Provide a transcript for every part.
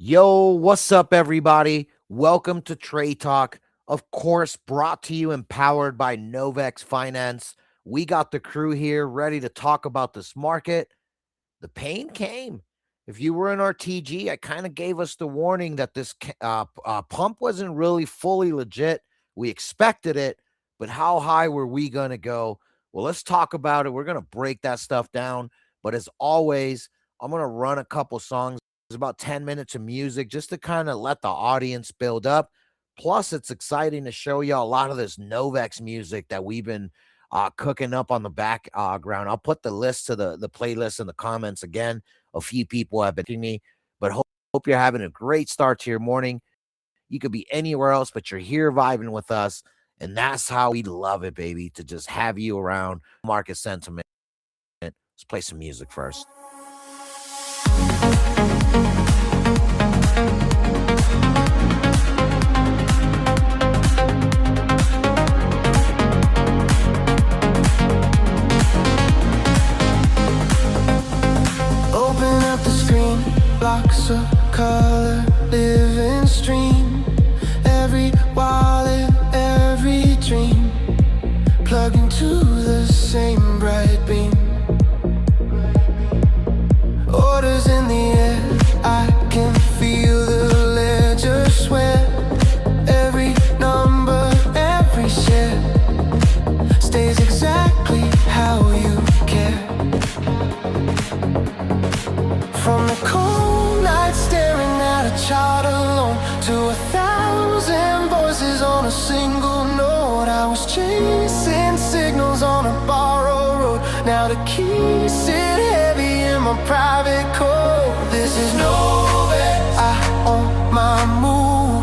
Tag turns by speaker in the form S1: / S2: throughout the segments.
S1: Yo, what's up, everybody? Welcome to Trade Talk. Of course, brought to you and powered by Novex Finance. We got the crew here ready to talk about this market. The pain came. If you were in our TG, I kind of gave us the warning that this pump wasn't really fully legit. We expected it, but how high were we going to go? Well, let's talk about it. We're going to break that stuff down. But as always, I'm going to run a couple songs. It's about 10 minutes of music just to kind of let the audience build up. Plus, it's exciting to show you a lot of this Novex music that we've been cooking up on the background. I'll put the list to the playlist in the comments again. A few people have been to me, but hope you're having a great start to your morning. You could be anywhere else, but you're here vibing with us. And that's how we love it, baby, to just have you around. Market sentiment. Let's play some music first.
S2: Blocks of color, living stream. Every wallet, every dream, plug into the same bright beam. Orders in the air, I can feel the ledger sweat. Every number, every share stays exactly how you care. From the cold night staring at a chart alone to 1,000 voices on a single note, I was chasing signals on a borrowed road. Now the keys sit heavy in my private code. This is Novex, I own my move.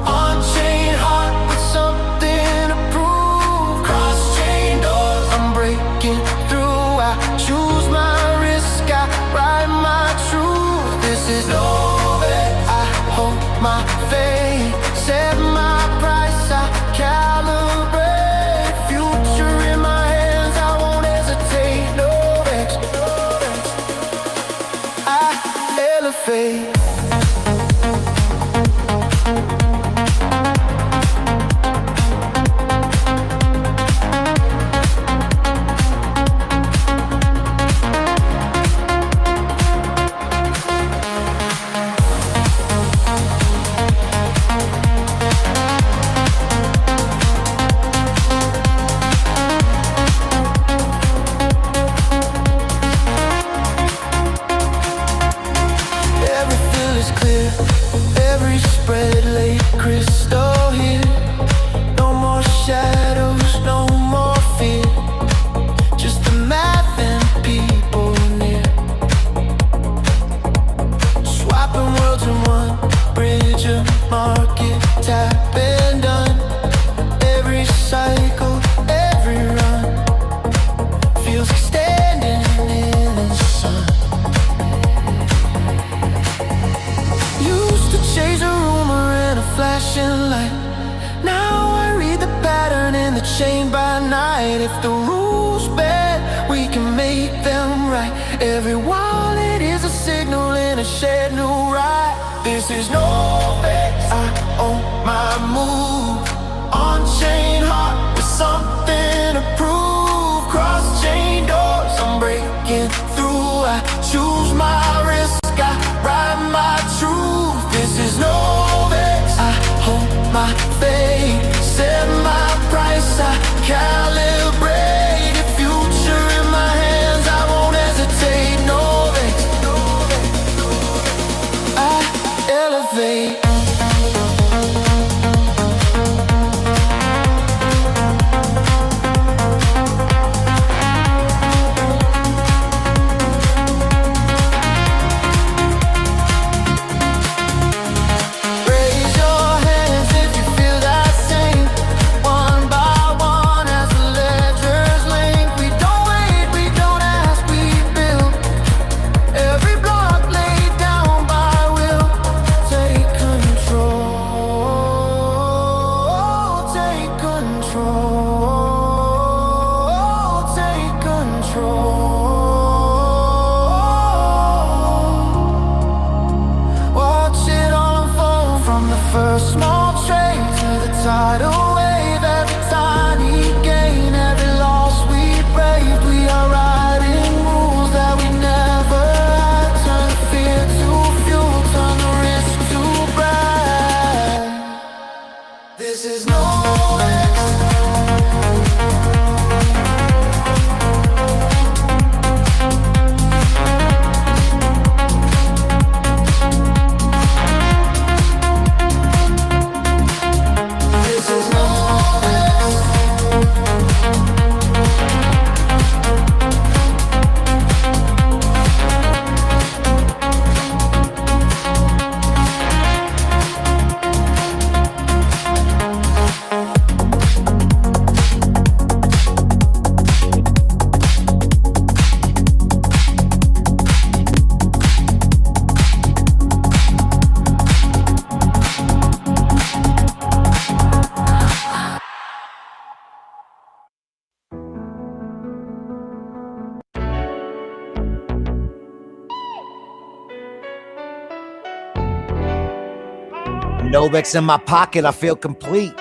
S2: On-chain heart with something to prove. Cross-chain doors, I'm breaking through. I choose my risk, I ride my truth. This is Novex, I hold my faith. Set my price, I calibrate. Future in my hands, I won't hesitate. Novex, I elevate. Chained by night. If the rules bend, we can make them right. Every wallet is a signal in a shared new ride. This is Novex, I own my move. On-chain heart with something to prove. Cross-chain doors, I'm breaking through. I choose my risk, I ride my truth. This is Novex, I hold my faith. Set my price, I calibrate. The future in my hands, I won't hesitate. Novex, I elevate. Control. first small trade to the tidal wave, every tiny gain, every loss we braved. We are writing rules that we never had. Turn the fear to fuel, turn the risk to brag. This is no
S1: Novex in my pocket, I feel complete.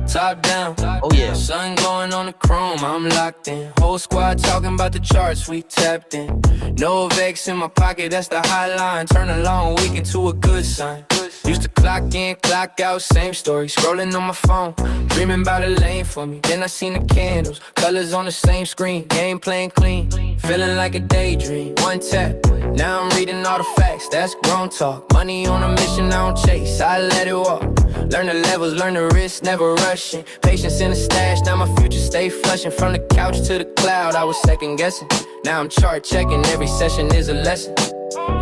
S3: Top down,
S1: Oh yeah.
S3: sun glowing on the chrome, I'm locked in. Whole squad talking about the charts, we tapped in. No vex in my pocket, that's the hotline. Turn a long week into a good sign. Used to clock in, clock out, same story. Scrolling on my phone, dreaming about a lane for me. Then I seen the candles, colors on the same screen. Game playing clean, feeling like a daydream. One tap, now I'm reading all the facts, that's grown talk. Money on a mission, I don't chase, I let it walk. Learn the levels, learn the risks, never rushing. Patience in the stash, now my future stay flushing. From the couch to the cloud, I was second guessing. Now I'm chart checking, every session is a lesson.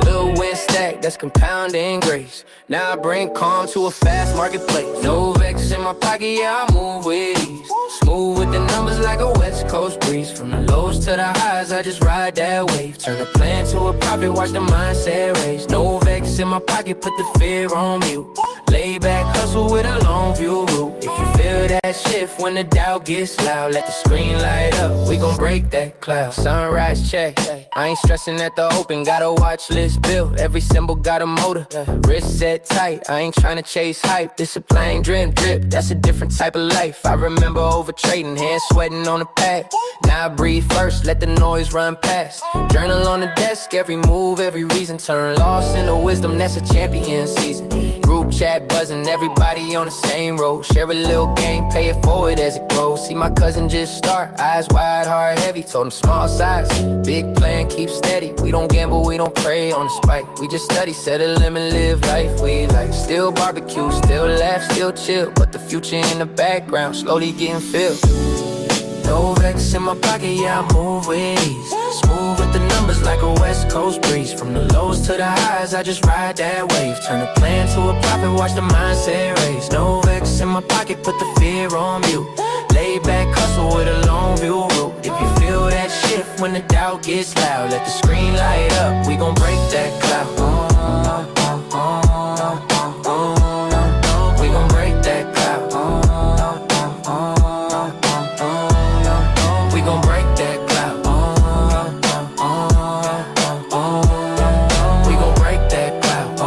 S3: Little win stack, that's compounding grace. Now I bring calm to a fast marketplace. No vex in my pocket, yeah, I move with ease. Smooth with the numbers like a west coast breeze. From the lows to the highs, I just ride that wave. Turn a plan to a profit, watch the mindset raise. No vex in my pocket, put the fear on mute. Lay back, hustle with a long view route. If you feel that shift when the doubt gets loud, let the screen light up, we gon' break that cloud. Sunrise check, I ain't stressing at the open. Got a watch list built, every symbol got a motor. Wrist set tight, I ain't tryna chase hype. Discipline, drip, drip, that's a different type of life. I remember over trading, hands sweating on the pad. Now I breathe first, let the noise run past. Journal on the desk, every move, every reason. Turn loss into wisdom, that's a champion season. Group chat buzzing, everybody on the same road. Share a little game, pay it forward as it grows. See my cousin just start, eyes wide, heart heavy. Told him small size, big plan, keep steady. We don't gamble, we don't prey on the spike. We just study, set a limit, live life we like. Still barbecue, still laugh, still chill. But the future in the background, slowly getting filled. No vex in my pocket, yeah, I move with ease. Smooth with the numbers like a west coast breeze. From the lows to the highs, I just ride that wave. Turn a plan to a profit, watch the mindset raise. No vex in my pocket, put the fear on mute. Lay back, hustle with a long view route. If you feel that shift when the doubt gets loud, let the screen light up, we gon' break that cloud. We gon' break that cloud. We gon' break that cloud. We gon' break that cloud.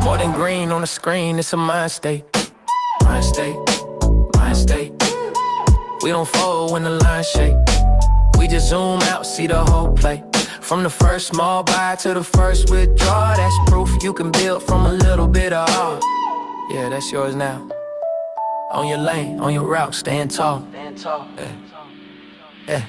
S3: More than green on the screen, it's a mind state. Mind state, mind state. We don't fold when the lines shake. We just zoom out, see the whole play. From the first small buy to the first withdrawal, that's proof you can build from a little bit of all. Yeah, that's yours now. On your lane, on your route, stand tall. Yeah.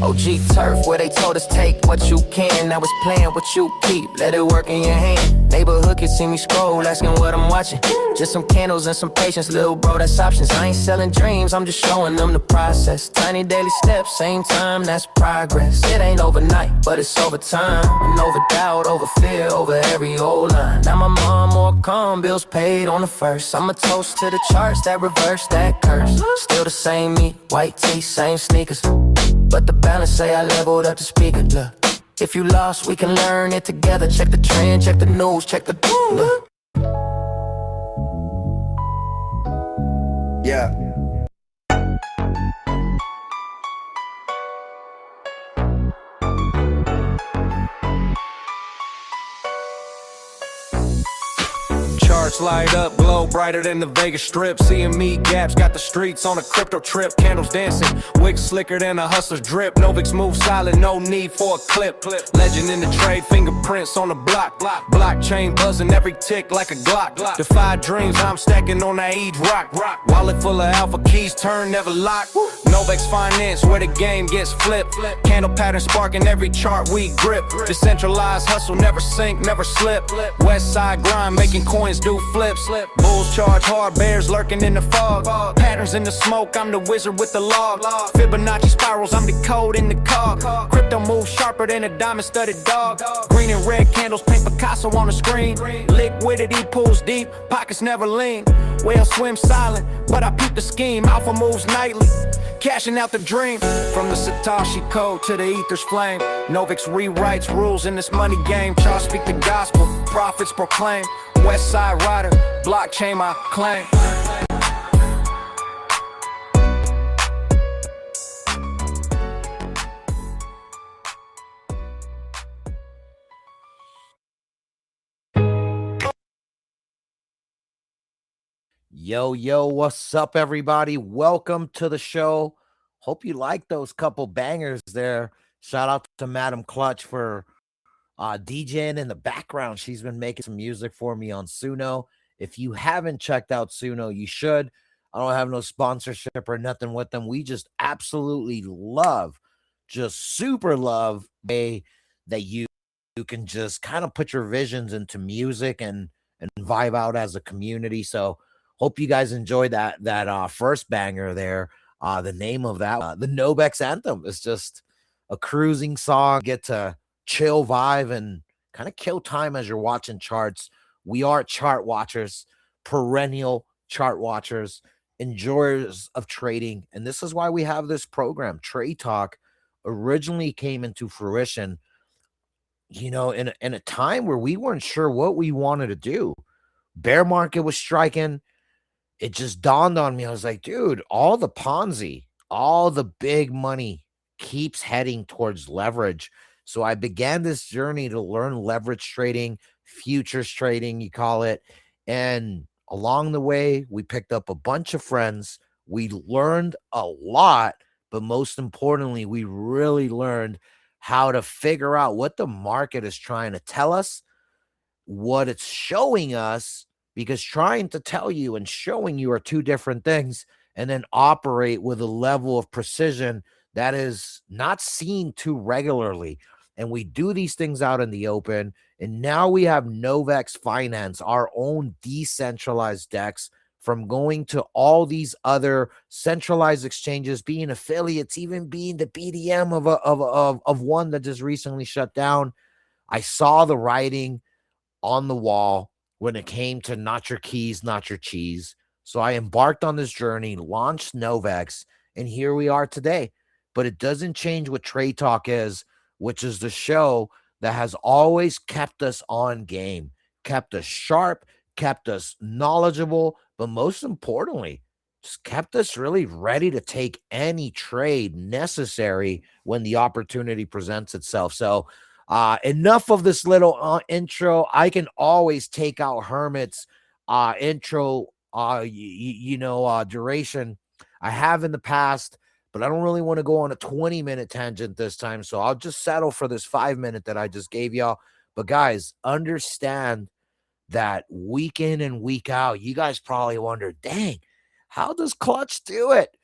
S3: OG turf, where they told us take what you can. Now it's playing what you keep, let it work in your hand. Neighborhood kids see me scroll, asking what I'm watching. Just some candles and some patience, little bro, that's options. I ain't selling dreams, I'm just showing them the process. Tiny daily steps, same time, that's progress. It ain't overnight, but it's over time. And over doubt, over fear, over every old line. Now my mom more calm, bills paid on the first. I'm a toast to the charts that reverse that curse. Still the same me, white tee, same sneakers. But the balance say I leveled up the speaker. Look, if you lost, we can learn it together. Check the trend, check the news, check the look.
S4: Yeah. Charts light up, glow brighter than the Vegas Strip. CME gaps got the streets on a crypto trip. Candles dancing, wicks slicker than a hustler's drip. Novix move silent, no need for a clip. Legend in the trade, fingerprints on the block. Blockchain buzzing every tick like a Glock. Defy dreams, I'm stacking on that ETH rock. Wallet full of alpha keys, turn never lock. Novix finance, where the game gets flipped. Candle pattern sparking every chart we grip. Decentralized hustle, never sink, never slip. West side grind, making coins do flips. Bulls charge hard, bears lurking in the fog. Patterns in the smoke, I'm the wizard with the log. Fibonacci spirals, I'm the code in the cog. Crypto moves sharper than a diamond studded dog. Green and red candles paint Picasso on the screen. Liquidity pools deep, pockets never lean. Whale swim silent, but I peep the scheme. Alpha moves nightly, cashing out the dream. From the Satoshi code to the ether's flame, Novix rewrites rules in this money game. Charts speak the gospel, prophets proclaim. West side rider, blockchain my claim.
S1: Yo, what's up, everybody? Welcome to the show. Hope you like those couple bangers there. Shout out to Madam Clutch for DJing in the background. She's been making some music for me on Suno. If you haven't checked out Suno, you should. I don't have no sponsorship or nothing with them. We just absolutely love, just super love a that you can just kind of put your visions into music and vibe out as a community. So hope you guys enjoyed that first banger there. The name of that, the Novix Anthem, is just a cruising song. Get to chill vibe and kind of kill time as you're watching charts. We are chart watchers, perennial chart watchers, enjoyers of trading. And this is why we have this program. Trade Talk originally came into fruition, in a time where we weren't sure what we wanted to do. Bear market was striking. It just dawned on me. I was like, dude, all the Ponzi, all the big money keeps heading towards leverage. So I began this journey to learn leverage trading, futures trading, you call it. And along the way, we picked up a bunch of friends. We learned a lot, but most importantly, we really learned how to figure out what the market is trying to tell us, what it's showing us, because trying to tell you and showing you are two different things, and then operate with a level of precision that is not seen too regularly. And we do these things out in the open. And now we have Novix Finance, our own decentralized DEX, from going to all these other centralized exchanges, being affiliates, even being the BDM of one that just recently shut down. I saw the writing on the wall when it came to not your keys, not your cheese. So I embarked on this journey, launched Novix, and here we are today. But it doesn't change what Trade Talk is, which is the show that has always kept us on game, kept us sharp, kept us knowledgeable, but most importantly, just kept us really ready to take any trade necessary when the opportunity presents itself. So enough of this little intro. I can always take out Hermit's intro, duration. I have in the past, but I don't really want to go on a 20-minute tangent this time. So I'll just settle for this 5-minute that I just gave y'all. But guys, understand that week in and week out, you guys probably wonder, dang, how does Clutch do it?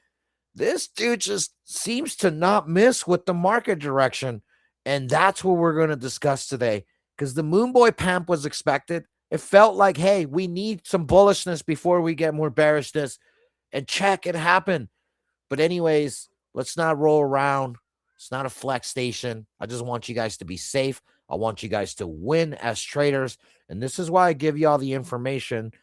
S1: This dude just seems to not miss with the market direction. And that's what we're going to discuss today, because the Moonboy Pamp was expected. It felt like, hey, we need some bullishness before we get more bearishness. And check, it happened. But anyways, let's not roll around. It's not a flex station. I just want you guys to be safe. I want you guys to win as traders. And this is why I give you all the information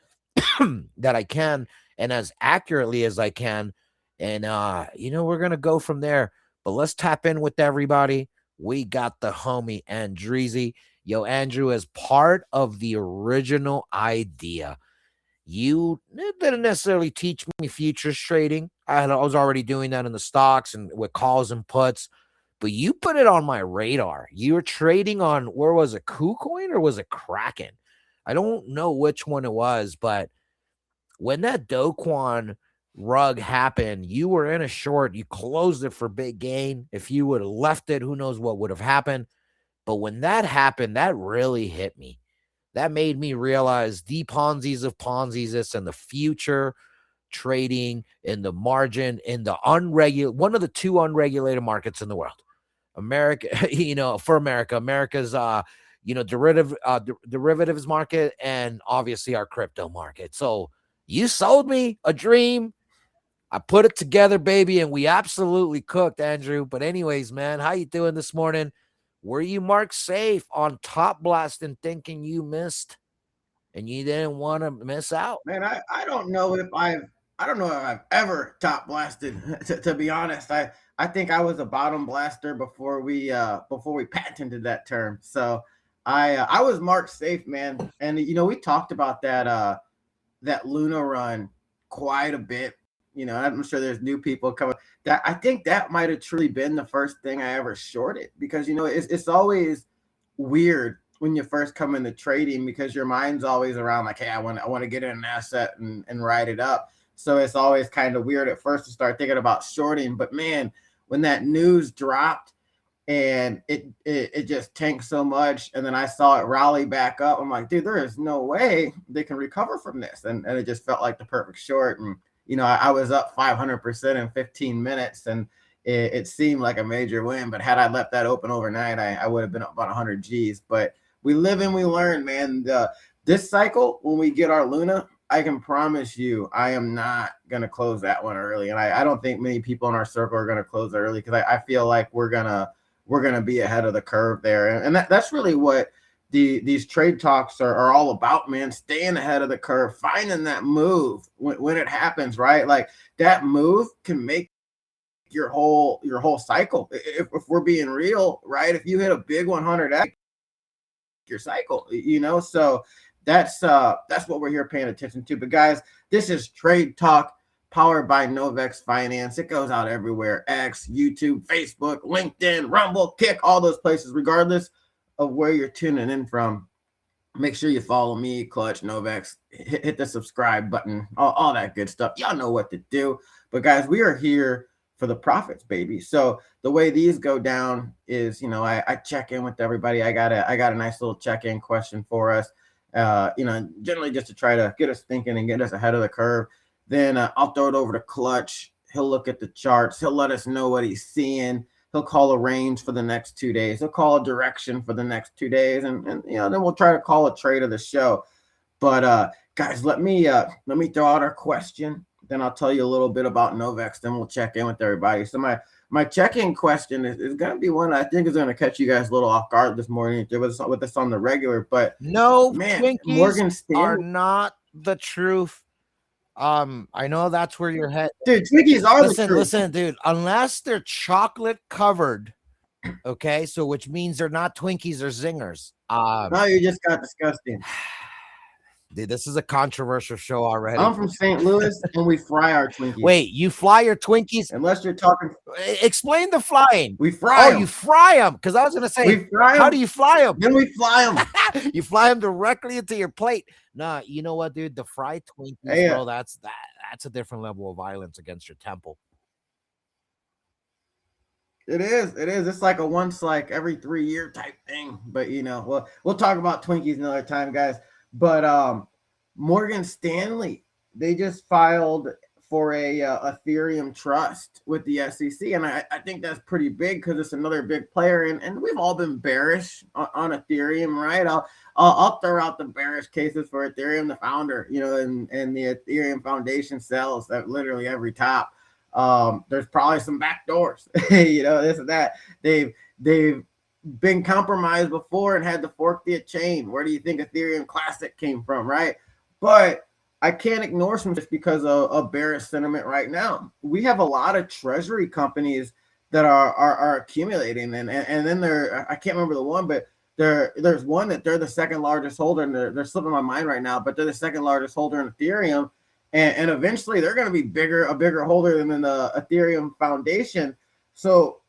S1: that I can and as accurately as I can. And, we're going to go from there. But let's tap in with everybody. We got the homie Andreezy. Yo, Andrew is part of the original idea. You didn't necessarily teach me futures trading. I was already doing that in the stocks and with calls and puts, but you put it on my radar. You were trading on, where was it, KuCoin or was it Kraken? I don't know which one it was, but when that Doquan rug happened, you were in a short, you closed it for big gain. If you would have left it, who knows what would have happened. But when that happened, that really hit me. That made me realize the Ponzi's of Ponzi's and the future trading in the margin in the one of the two unregulated markets in the world. America, for America's derivatives market, and obviously our crypto market. So you sold me a dream. I put it together, baby, and we absolutely cooked, Andrew. But anyways, man, how you doing this morning? Were you marked safe on top blasting, thinking you missed and you didn't want to miss out?
S5: Man, I don't know if I've ever top blasted. To be honest, I think I was a bottom blaster before we patented that term. So I was marked safe, man. And we talked about that Luna run quite a bit. I'm sure there's new people coming. That I think that might have truly been the first thing I ever shorted, because it's always weird when you first come into trading, because your mind's always around like, hey, I want to get in an asset and ride it up. So it's always kind of weird at first to start thinking about shorting. But man, when that news dropped and it just tanked so much, and then I saw it rally back up, I'm like, dude, there is no way they can recover from this. And it just felt like the perfect short. And I was up 500% in 15 minutes, and it seemed like a major win. But had I left that open overnight, I would have been up about 100 G's. But we live and we learn, man. This cycle, when we get our Luna, I can promise you I am not going to close that one early. And I don't think many people in our circle are going to close early, because I feel like we're gonna be ahead of the curve there. And that's really what these trade talks are all about, man. Staying ahead of the curve, finding that move when it happens, right? Like that move can make your whole cycle. If we're being real, right? If you hit a big 100x, your cycle, so that's what we're here paying attention to. But guys, this is Trade Talk, powered by Novex Finance. It goes out everywhere: X, YouTube, Facebook, LinkedIn, Rumble, Kick, all those places. Regardless of where you're tuning in from, make sure you follow me, Clutch, Novex, hit the subscribe button, all that good stuff. Y'all know what to do. But guys, we are here for the profits, baby. So the way these go down is, I check in with everybody. I got a nice little check-in question for us, generally just to try to get us thinking and get us ahead of the curve. Then I'll throw it over to Clutch. He'll look at the charts. He'll let us know what he's seeing. He'll call a range for the next 2 days. He'll call a direction for the next 2 days. And then we'll try to call a trade of the show. But guys, let me throw out our question. Then I'll tell you a little bit about Novex. Then we'll check in with everybody. So my check-in question is going to be one I think is going to catch you guys a little off guard this morning with us on the regular. But
S1: no,
S5: man,
S1: Twinkies
S5: Morgan Stanley
S1: are not the truth. I know that's where your head.
S5: Dude, Twinkies are the truth.
S1: Listen, dude. Unless they're chocolate covered, okay. So which means they're not Twinkies or Zingers.
S5: No, you just got disgusting.
S1: Dude, this is a controversial show already.
S5: I'm from St. Louis, and we fry our Twinkies.
S1: Wait, you fly your Twinkies?
S5: Unless you're talking.
S1: Explain the flying.
S5: We fry them.
S1: You fry them? Because I was going to say, how do you fly them?
S5: Then we fly them.
S1: You fly them directly into your plate. Nah, you know what, dude? The fried Twinkies, bro, that's a different level of violence against your temple.
S5: It is. It's like a once every 3 year type thing. But we'll talk about Twinkies another time, guys. But Morgan Stanley, they just filed for a Ethereum trust with the SEC, and I think that's pretty big because it's another big player, and we've all been bearish on Ethereum, right? I'll throw out the bearish cases for Ethereum, the founder, and the Ethereum Foundation sells at literally every top. There's probably some back doors, this and that. They've been compromised before and had to fork the chain. Where do you think Ethereum Classic came from, right? But I can't ignore some just because of bearish sentiment right now. We have a lot of treasury companies that are accumulating, and then I can't remember the one, but there's one that they're the second largest holder, and they're slipping my mind right now, but they're the second largest holder in Ethereum, and eventually they're going to be a bigger holder than the Ethereum Foundation. So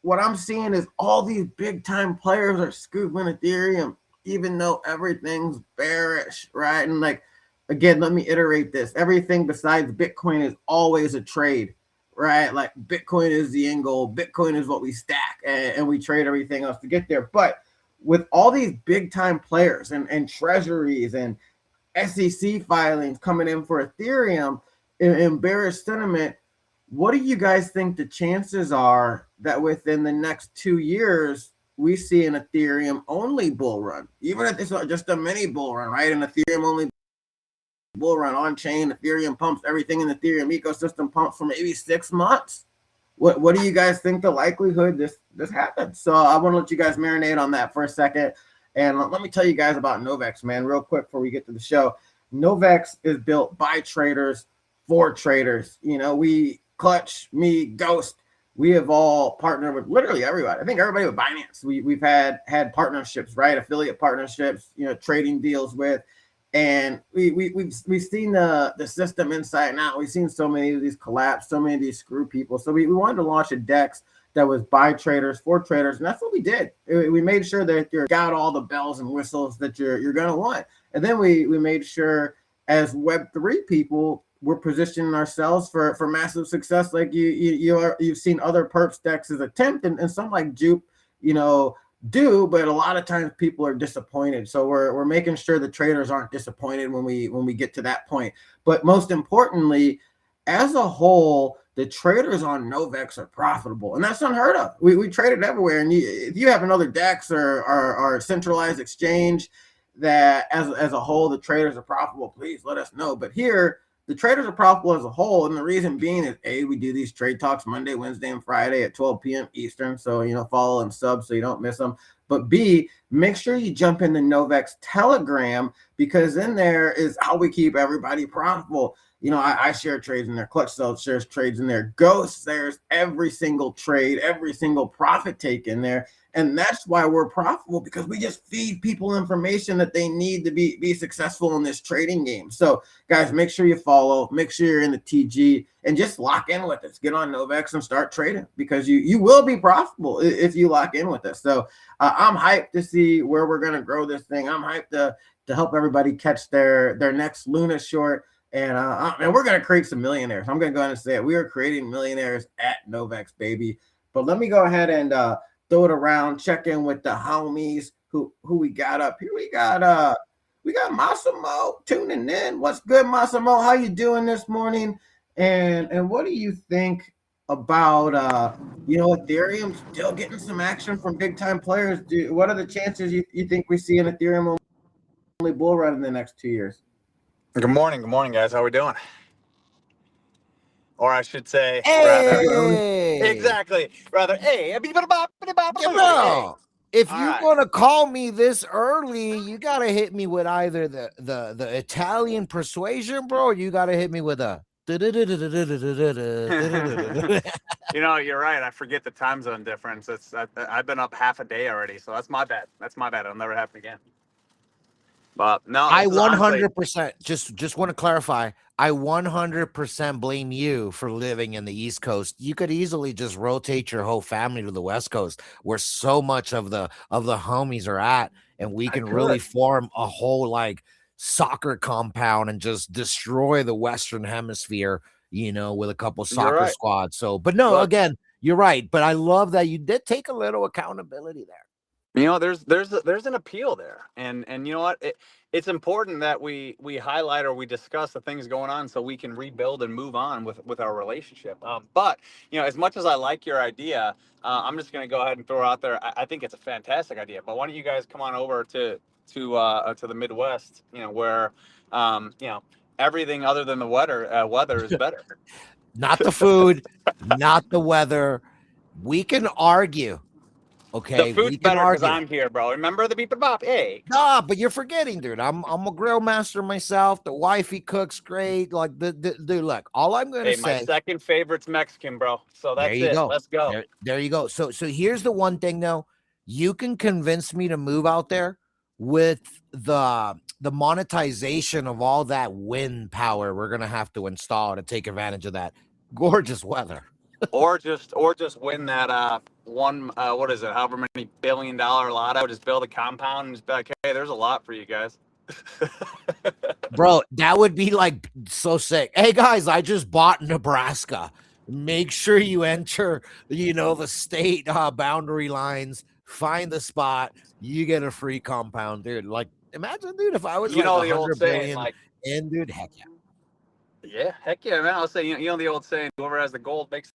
S5: what I'm seeing is all these big time players are scooping Ethereum. even though everything's bearish, right? And like, again, let me iterate this. Everything besides Bitcoin is always a trade, right? Like Bitcoin is the end goal. Bitcoin is what we stack, and we trade everything else to get there. But with all these big time players and treasuries and SEC filings coming in for Ethereum and bearish sentiment, what do you guys think the chances are that within the next 2 years we see an Ethereum only bull run, even if it's just a mini bull run, right? An Ethereum only bull run on chain. Ethereum pumps everything in the Ethereum ecosystem pumps for maybe 6 months. What do you guys think the likelihood this happens? So I want to let you guys marinate on that for a second. And let me tell you guys about Novex, man, real quick before we get to the show. Novex is built by traders for traders. You know, we, Clutch, me, Ghost, we have all partnered with literally everybody. I think everybody with Binance. We've had partnerships, right? Affiliate partnerships, you know, trading deals with. And we've seen the system inside and out. We've seen so many of these collapse, so many of these screw people. So we wanted to launch a DEX that was by traders for traders, and that's what we did. We made sure that you got all the bells and whistles that you're gonna want, and then we made sure as Web3 people we're positioning ourselves for massive success, like you've seen other perps DEXs attempt, and some like Jupe, you know, do, but a lot of times people are disappointed. So we're making sure the traders aren't disappointed when we get to that point. But most importantly, as a whole, the traders on Novex are profitable, and that's unheard of. We traded everywhere, and if you have another DEX or centralized exchange that as a whole the traders are profitable, please let us know. But here the traders are profitable as a whole, and the reason being is A, we do these trade talks Monday, Wednesday, and Friday at 12 p.m. Eastern, so you know, follow and sub so you don't miss them. But B, make sure you jump into Novex Telegram, because in there is how we keep everybody profitable. You know, I share trades in there. Clutch Self shares trades in there. Ghost shares every single trade, every single profit take in there. And that's why we're profitable, because we just feed people information that they need to be successful in this trading game. So guys, make sure you follow, make sure you're in the TG, and just lock in with us. Get on Novex and start trading, because you will be profitable if you lock in with us. So I'm hyped to see where we're going to grow this thing. I'm hyped to help everybody catch their next Luna short. And we're going to create some millionaires. I'm going to go ahead and say it. We are creating millionaires at Novex, baby. But let me go ahead and throw it around, check in with the homies who we got up here. We got Massimo tuning in. What's good, Massimo? How you doing this morning? And what do you think about you know, Ethereum still getting some action from big time players? What are the chances you think we see an Ethereum only bull run in the next 2 years?
S6: Good morning, guys. How we doing? Or I should say,
S1: Hey,
S6: rather, hey,
S1: yeah, bro. If
S6: All
S1: you're
S6: right.
S1: gonna call me this early, you gotta hit me with either the Italian persuasion, bro, or you gotta hit me with a.
S6: You know, you're right. I forget the time zone difference. I've been up half a day already, so that's my bad. It'll never happen again. But no,
S1: I
S6: this is honestly,
S1: 100% just want to clarify. I 100% blame you for living in the East Coast. You could easily just rotate your whole family to the West Coast, where so much of the homies are at, and we can really form a whole like soccer compound and just destroy the Western Hemisphere, you know, with a couple soccer
S6: right.
S1: squads. So, but no,
S6: Look,
S1: again, you're right. But I love that you did take a little accountability there.
S6: you know, there's an appeal there, and you know what? It's important that we highlight or we discuss the things going on so we can rebuild and move on with our relationship. But you know, as much as I like your idea, I'm just going to go ahead and throw it out there. I think it's a fantastic idea. But why don't you guys come on over to the Midwest? You know, where you know, everything other than the weather is better.
S1: Not the food, not the weather. We can argue.
S6: The
S1: Okay,
S6: food's
S1: we can
S6: better because
S1: argue.
S6: I'm here, bro. Remember the beep and bop? Hey.
S1: Nah, but you're forgetting, dude. I'm a grill master myself. The wifey cooks great. Like the dude, look, all I'm gonna
S6: Hey, my
S1: say.
S6: second favorite's Mexican, bro. So
S1: There
S6: that's
S1: you
S6: it.
S1: go.
S6: Let's go.
S1: There you go. So here's the one thing though. You can convince me to move out there with the monetization of all that wind power we're gonna have to install to take advantage of that gorgeous weather.
S6: or just win that one what is it, however many $1 billion lotto, just build a compound and just be like, hey, there's a lot for you guys.
S1: Bro, that would be like so sick. Hey guys, I just bought Nebraska. Make sure you enter, the state boundary lines, find the spot, you get a free compound, dude. Like, imagine, dude, if I was
S6: You
S1: like
S6: know the old
S1: 100
S6: saying,
S1: billion
S6: like,
S1: in, dude, heck yeah.
S6: yeah, heck yeah, man. I'll say, you know the old saying, whoever has the gold makes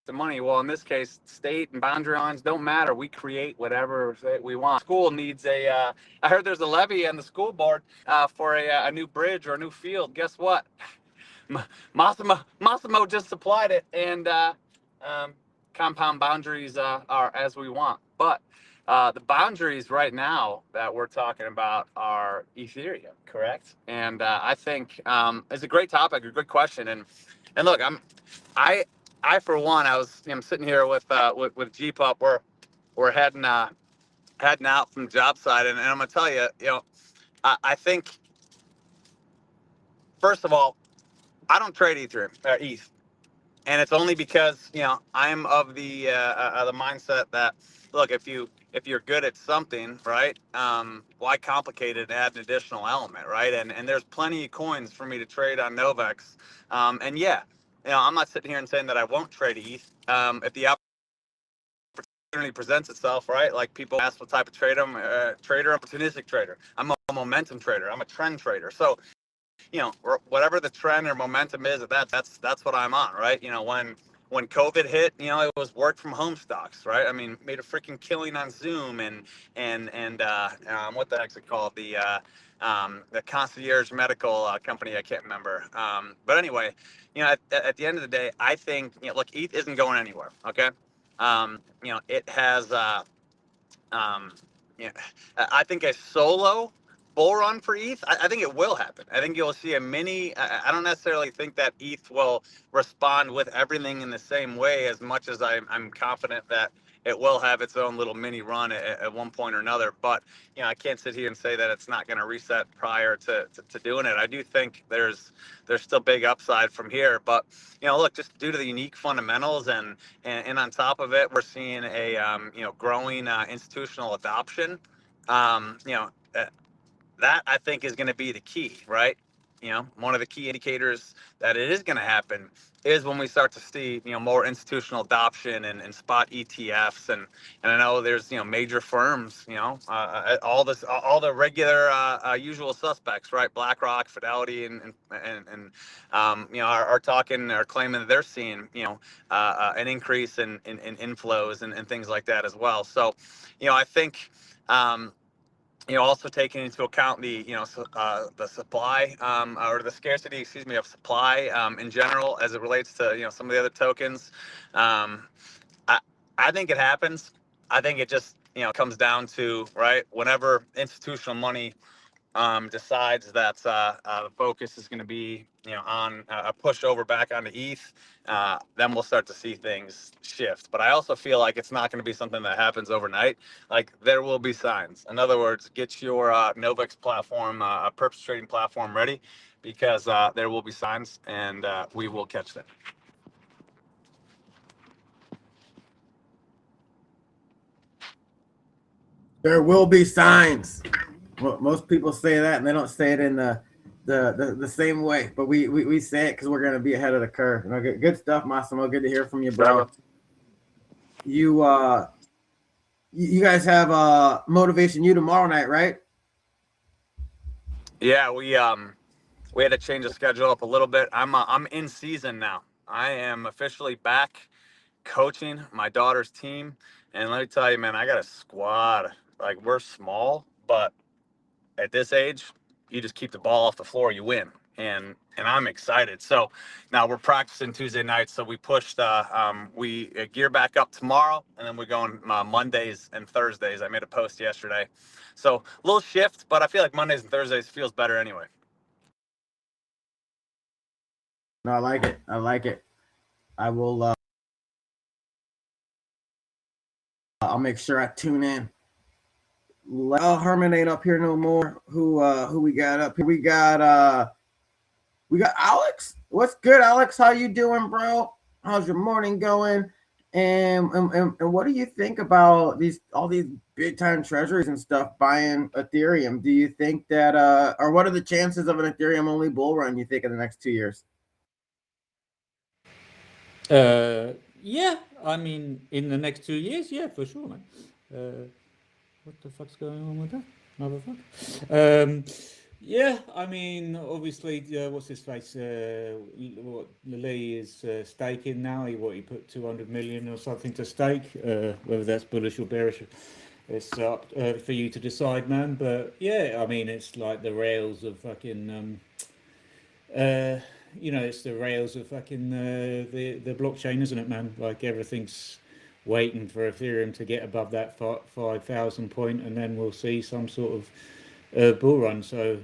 S6: the money. Well, in this case, state and boundary lines don't matter. We create whatever we want. School needs I heard there's a levy on the school board for a new bridge or a new field. Guess what? Massimo just supplied it, and compound boundaries are as we want. But the boundaries right now that we're talking about are Ethereum, correct? And I think it's a great topic, a good question. And look, I for one, I'm sitting here with G-Pup. We're heading out from the job site, and I'm gonna tell you, I think first of all, I don't trade Ethereum or ETH. And it's only because I'm of the mindset that, look, if you're good at something, right, why complicate it and add an additional element, right? And there's plenty of coins for me to trade on Novex, and yeah, I'm not sitting here and saying that I won't trade ETH if the opportunity presents itself, right? Like, people ask what type of trader I'm, trader, opportunistic trader. I'm a momentum trader. I'm a trend trader. So whatever the trend or momentum is, that's what I'm on, right? When COVID hit, it was work from home stocks, right? I mean, made a freaking killing on Zoom and what the heck's it called? The concierge medical company, I can't remember. But anyway, at the end of the day, I think, look, ETH isn't going anywhere. Okay. It has, um, yeah, I think a solo bull run for ETH, I think it will happen. I think you'll see a mini. I don't necessarily think that ETH will respond with everything in the same way as much as I'm confident that it will have its own little mini run at one point or another. But I can't sit here and say that it's not going to reset prior to doing it. I do think there's still big upside from here. But look, just due to the unique fundamentals and on top of it, we're seeing a growing institutional adoption. Um, you know, uh, that I think is going to be the key, right? One of the key indicators that it is going to happen is when we start to see, more institutional adoption and spot ETFs. And I know there's, major firms, all the regular, usual suspects, right? BlackRock, Fidelity, are talking or claiming that they're seeing, an increase in inflows and things like that as well. So, I think, also taking into account the supply, or the scarcity, excuse me, of supply in general as it relates to some of the other tokens. Um, I I think it happens. I think it just comes down to, right, whenever institutional money decides that the focus is going to be on a push over back onto ETH, then we'll start to see things shift. But I also feel like it's not going to be something that happens overnight. Like, there will be signs. In other words, get your Novex platform, a perps trading platform ready, because there will be signs, and we will catch them.
S5: There will be signs. Well, most people say that, and they don't say it in the same way. But we say it because we're going to be ahead of the curve. Good stuff, Massimo. Good to hear from you, bro. You guys have Motivation U tomorrow night, right?
S6: Yeah, we had to change the schedule up a little bit. I'm in season now. I am officially back coaching my daughter's team, and let me tell you, man, I got a squad. Like, we're small, but at this age, you just keep the ball off the floor, you win. And I'm excited. So now we're practicing Tuesday nights. So we pushed, we gear back up tomorrow, and then we're going Mondays and Thursdays. I made a post yesterday. So a little shift, but I feel like Mondays and Thursdays feels better anyway.
S5: No, I like it. I like it. I will. I'll make sure I tune in. Oh, Herman ain't up here no more. Who we got up here? We got Alex. What's good, Alex? How you doing, bro? How's your morning going? And what do you think about all these big time treasuries and stuff buying Ethereum? Do you think that or what are the chances of an Ethereum only bull run you think in the next 2 years?
S7: Yeah, I mean, in the next 2 years, yeah, for sure, man. What the fuck's going on with that? Motherfucker. Yeah, I mean, obviously, what's his face? What Lee is staking now. He put 200 million or something to stake. Whether that's bullish or bearish, it's up for you to decide, man. But yeah, I mean, it's like the rails of fucking uh, it's the rails of fucking the blockchain, isn't it, man? Like everything's waiting for Ethereum to get above that 5,000 point, and then we'll see some sort of bull run. So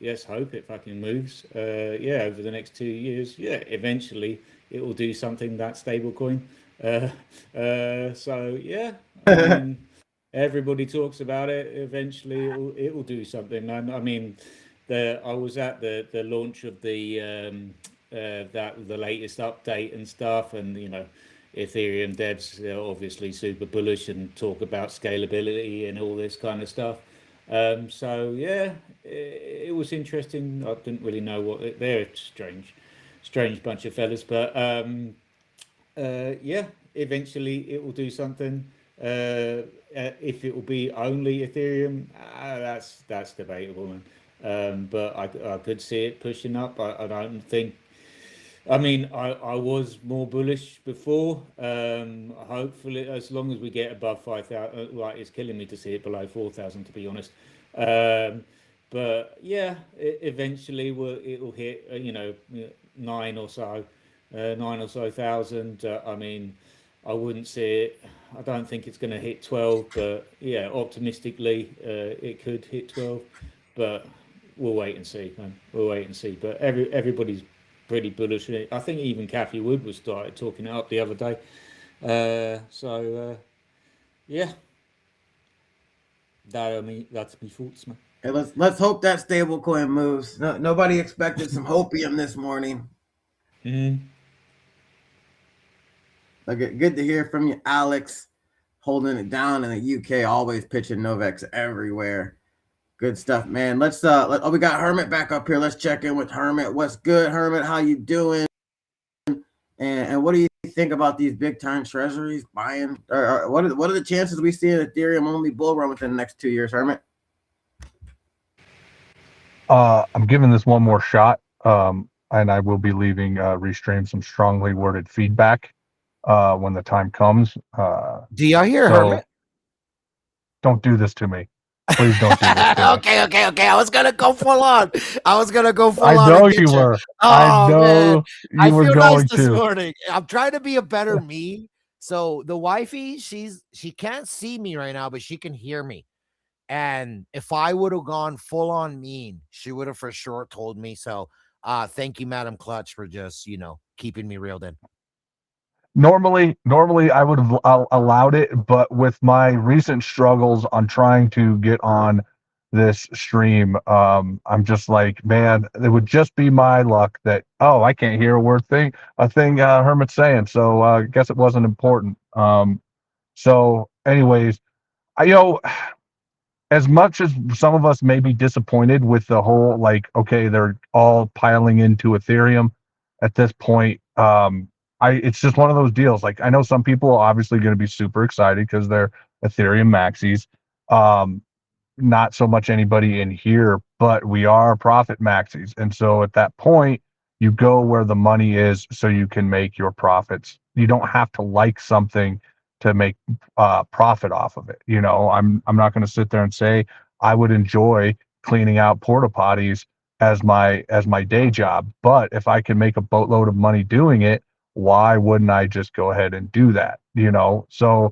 S7: let's hope it fucking moves. Yeah, over the next 2 years. Yeah, eventually it will do something, that stable coin. So yeah, I mean, everybody talks about it. Eventually it will do something. And I mean, I was at the launch of the latest update and stuff, and Ethereum devs are obviously super bullish and talk about scalability and all this kind of stuff. So yeah, it was interesting. I didn't really know they're a strange bunch of fellas, but yeah, eventually it will do something. If it will be only Ethereum, that's debatable, man. But I could see it pushing up. I don't think. I mean, I was more bullish before. Hopefully, as long as we get above 5,000, like it's killing me to see it below 4,000, to be honest. Um, but yeah, eventually it'll hit, nine or so, 9 or so thousand. I mean, I wouldn't see it. I don't think it's going to hit 12, but yeah, optimistically, it could hit 12. But we'll wait and see, man. We'll wait and see. But everybody's pretty bullish. I think even Kathy Wood was started talking it up the other day. Yeah, that's my thoughts, man.
S5: Hey, let's hope that stable coin moves. Nobody expected some hopium this morning.
S7: Mm.
S5: Good to hear from you, Alex. Holding it down in the UK, always pitching Novex everywhere. Good stuff, man. We got Hermit back up here. Let's check in with Hermit. What's good, Hermit? How you doing? And what do you think about these big time treasuries buying? Or what are the chances we see an Ethereum only bull run within the next 2 years, Hermit?
S8: I'm giving this one more shot, and I will be leaving Restream some strongly worded feedback when the time comes.
S1: Do y'all hear Hermit?
S8: Don't do this to me. Please don't do this to
S1: me. Okay. I was gonna go full on. I
S8: know you were.
S1: Oh,
S8: I know
S1: man.
S8: you were
S1: feel
S8: going
S1: nice this
S8: to.
S1: morning. I'm trying to be a better me. So the wifey, she can't see me right now, but she can hear me. And if I would have gone full on mean, she would have for sure told me. So thank you, Madam Clutch, for just, keeping me reeled in.
S8: Normally I would have allowed it, but with my recent struggles on trying to get on this stream, I'm just like, man, it would just be my luck that, I can't hear a thing Hermit's saying. So I guess it wasn't important. So anyways, as much as some of us may be disappointed with the whole, like, okay, they're all piling into Ethereum at this point. It's just one of those deals. Like, I know some people are obviously going to be super excited because they're Ethereum maxis. Not so much anybody in here, but we are profit maxis. And so at that point, you go where the money is so you can make your profits. You don't have to like something to make profit off of it. I'm not going to sit there and say I would enjoy cleaning out porta potties as my day job, but if I can make a boatload of money doing it, why wouldn't I just go ahead and do that? So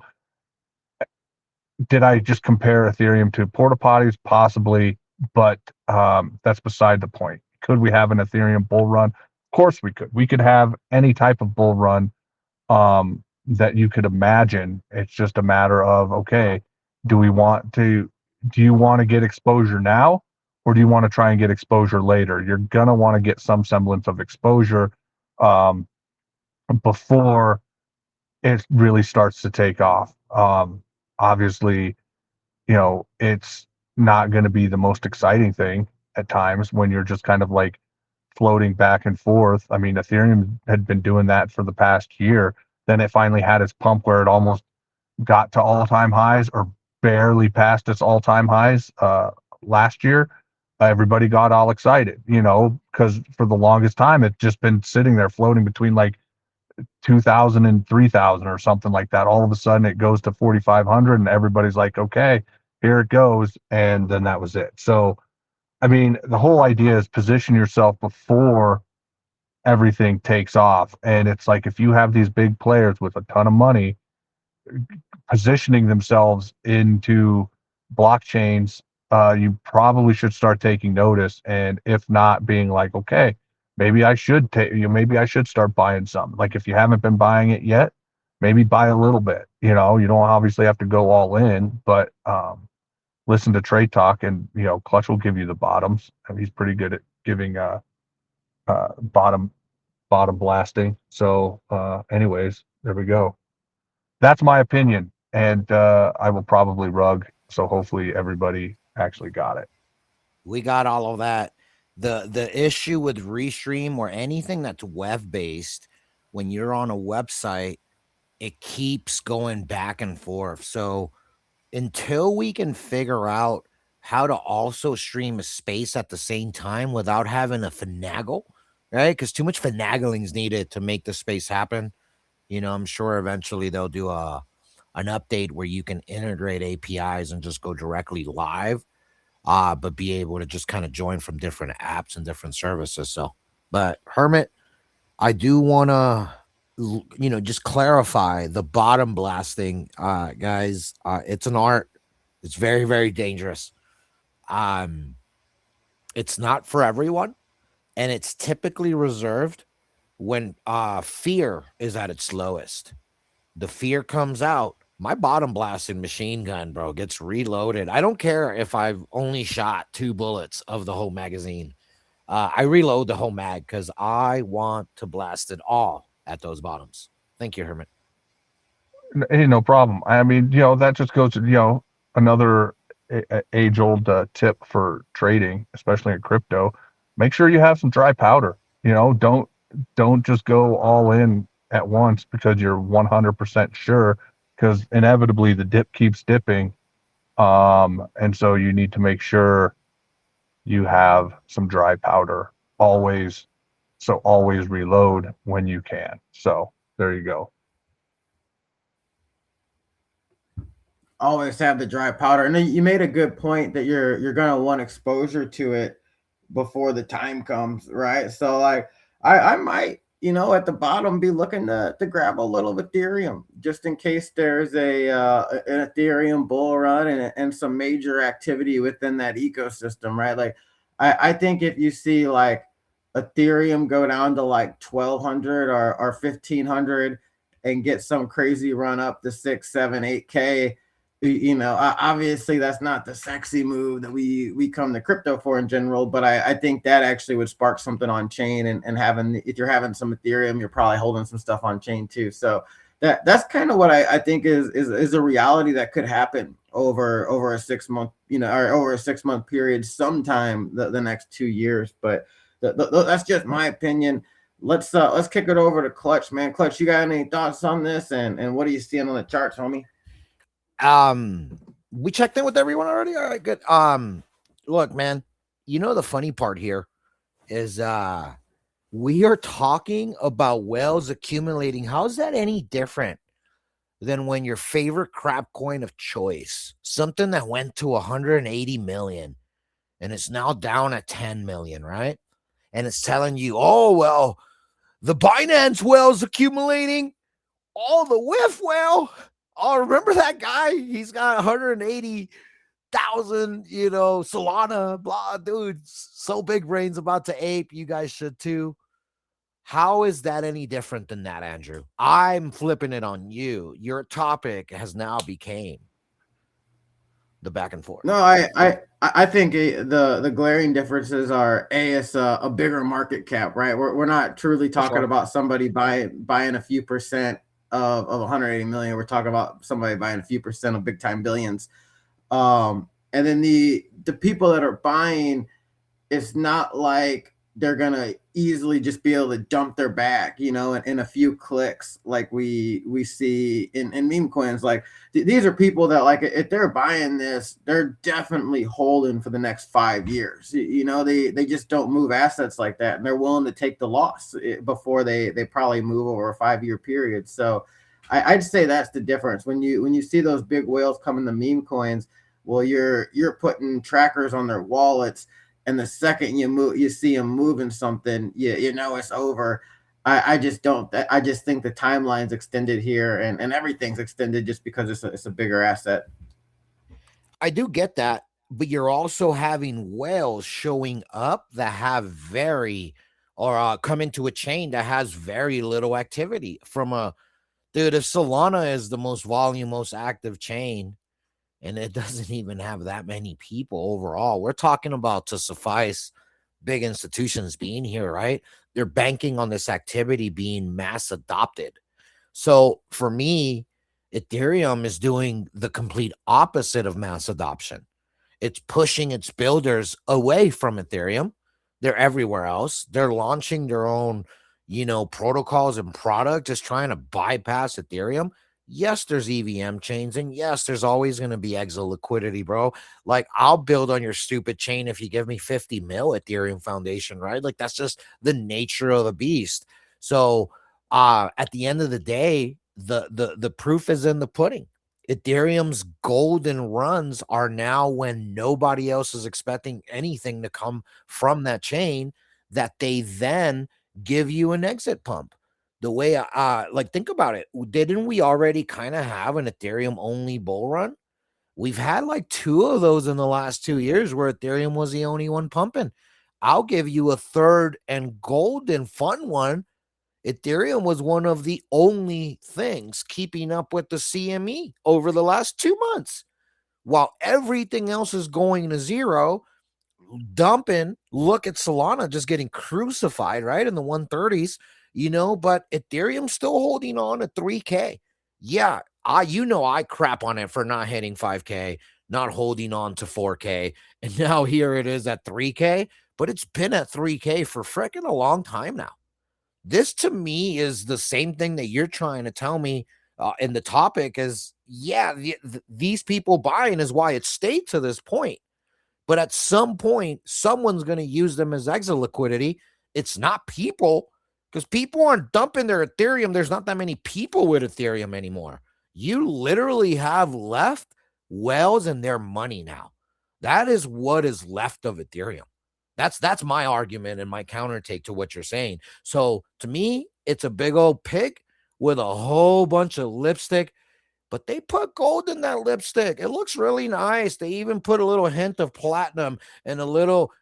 S8: did I just compare Ethereum to porta potties? Possibly, but that's beside the point. Could we have an Ethereum bull run? Of course we could. We could have any type of bull run that you could imagine. It's just a matter of, okay, do you want to get exposure now, or do you want to try and get exposure later? You're going to want to get some semblance of exposure. before it really starts to take off. Obviously, it's not going to be the most exciting thing at times when you're just kind of like floating back and forth. I mean, Ethereum had been doing that for the past year. Then it finally had its pump where it almost got to all-time highs or barely passed its all-time highs last year. Everybody got all excited, because for the longest time it's just been sitting there floating between like 2,000 and 3,000 or something like that. All of a sudden it goes to 4,500 and everybody's like, okay, here it goes. And then that was it. So, I mean, the whole idea is position yourself before everything takes off. And it's like, if you have these big players with a ton of money positioning themselves into blockchains, you probably should start taking notice. And if not, being like, okay, maybe I should maybe I should start buying some. Like if you haven't been buying it yet, maybe buy a little bit. You don't obviously have to go all in, but listen to Trade Talk, and Clutch will give you the bottoms. And he's pretty good at giving bottom blasting. So anyways, there we go. That's my opinion, and I will probably rug. So hopefully everybody actually got it.
S1: We got all of that. The issue with Restream or anything that's web based, when you're on a website, it keeps going back and forth. So until we can figure out how to also stream a space at the same time without having a finagle, right? Because too much finagling is needed to make the space happen. I'm sure eventually they'll do an update where you can integrate APIs and just go directly live, but be able to just kind of join from different apps and different services. So, but Hermit, I do want to, just clarify the bottom blasting, guys. It's an art. It's very, very dangerous. It's not for everyone, and it's typically reserved when fear is at its lowest. The fear comes out. My bottom blasting machine gun, bro, gets reloaded. I don't care if I've only shot 2 bullets of the whole magazine. I reload the whole mag because I want to blast it all at those bottoms. Thank you, Hermit.
S8: Hey, no problem. I mean, that just goes to, another age-old tip for trading, especially in crypto. Make sure you have some dry powder. Don't just go all in at once because you're 100% sure, because inevitably the dip keeps dipping. And so you need to make sure you have some dry powder always. So always reload when you can. So there you go.
S5: Always have the dry powder. And you made a good point that you're gonna want exposure to it before the time comes, right? So like I might, at the bottom be looking to grab a little Ethereum just in case there's an Ethereum bull run and some major activity within that ecosystem, right? Like I think if you see like Ethereum go down to like 1,200 or 1,500 and get some crazy run up to 6, 7, 8K, obviously that's not the sexy move that we come to crypto for in general, but I think that actually would spark something on chain, and if you're having some Ethereum, you're probably holding some stuff on chain too. So that's kind of what I think is a reality that could happen over a 6 month, or over a 6 month period sometime the next 2 years. But that's just my opinion. Let's kick it over to Clutch, man. Clutch, you got any thoughts on this, and what are you seeing on the charts, homie?
S1: We checked in with everyone already. All right, good. Look, man, the funny part here is we are talking about whales accumulating. How's that any different than when your favorite crap coin of choice, something that went to 180 million and it's now down at 10 million, right? And it's telling you, oh, well, the Binance whale's accumulating. Oh, the whiff whale. Oh, remember that guy? He's got 180,000, Solana, blah, dude. So big brain's about to ape. You guys should too. How is that any different than that, Andrew? I'm flipping it on you. Your topic has now became the back and forth.
S5: No, I think the glaring differences are it's a bigger market cap, right? We're not truly
S1: For
S5: talking
S1: sure.
S5: about somebody buying a few percent of 180 million. We're talking about somebody buying a few percent of big time billions. And then the people that are buying, it's not like they're gonna easily just be able to dump their bag, in a few clicks, like we see in meme coins. Like these are people that, like, if they're buying this, they're definitely holding for the next 5 years. They just don't move assets like that, and they're willing to take the loss before they probably move over a 5 year period. So I'd say that's the difference when you see those big whales come in the meme coins. Well, you're putting trackers on their wallets, and the second you see them moving something, you know it's over. I just don't. I just think the timeline's extended here, and everything's extended just because it's a bigger asset.
S1: I do get that, but you're also having whales showing up that have very, or come into a chain that has very little activity from a dude. If Solana is the most volume, most active chain, and it doesn't even have that many people overall, we're talking about, to suffice big institutions being here, right? They're banking on this activity being mass adopted. So for me, Ethereum is doing the complete opposite of mass adoption. It's pushing its builders away from Ethereum. They're everywhere else. They're launching their own, protocols and product, just trying to bypass Ethereum. Yes, there's EVM chains, and yes, there's always going to be exit liquidity, bro. Like, I'll build on your stupid chain if you give me 50 mil Ethereum Foundation, right? Like, that's just the nature of the beast. So at the end of the day, the proof is in the pudding. Ethereum's golden runs are now when nobody else is expecting anything to come from that chain, that they then give you an exit pump. The way, like, think about it. Didn't we already kind of have an Ethereum only bull run? We've had like two of those in the last 2 years where Ethereum was the only one pumping. I'll give you a third and golden fun one. Ethereum was one of the only things keeping up with the CME over the last 2 months. While everything else is going to zero, dumping. Look at Solana just getting crucified, right? In the 130s, but Ethereum's still holding on at 3K. Yeah, I crap on it for not hitting 5K, not holding on to 4K. And now here it is at 3K, but it's been at 3K for freaking a long time now. This to me is the same thing that you're trying to tell me in the topic is, yeah, these people buying is why it stayed to this point. But at some point, someone's going to use them as exit liquidity. It's not people, because people aren't dumping their Ethereum. There's not that many people with Ethereum anymore. You literally have left whales and their money now. That is what is left of Ethereum. That's my argument and my counter take to what you're saying. So to me, it's a big old pig with a whole bunch of lipstick, but they put gold in that lipstick. It looks really nice. They even put a little hint of platinum and a little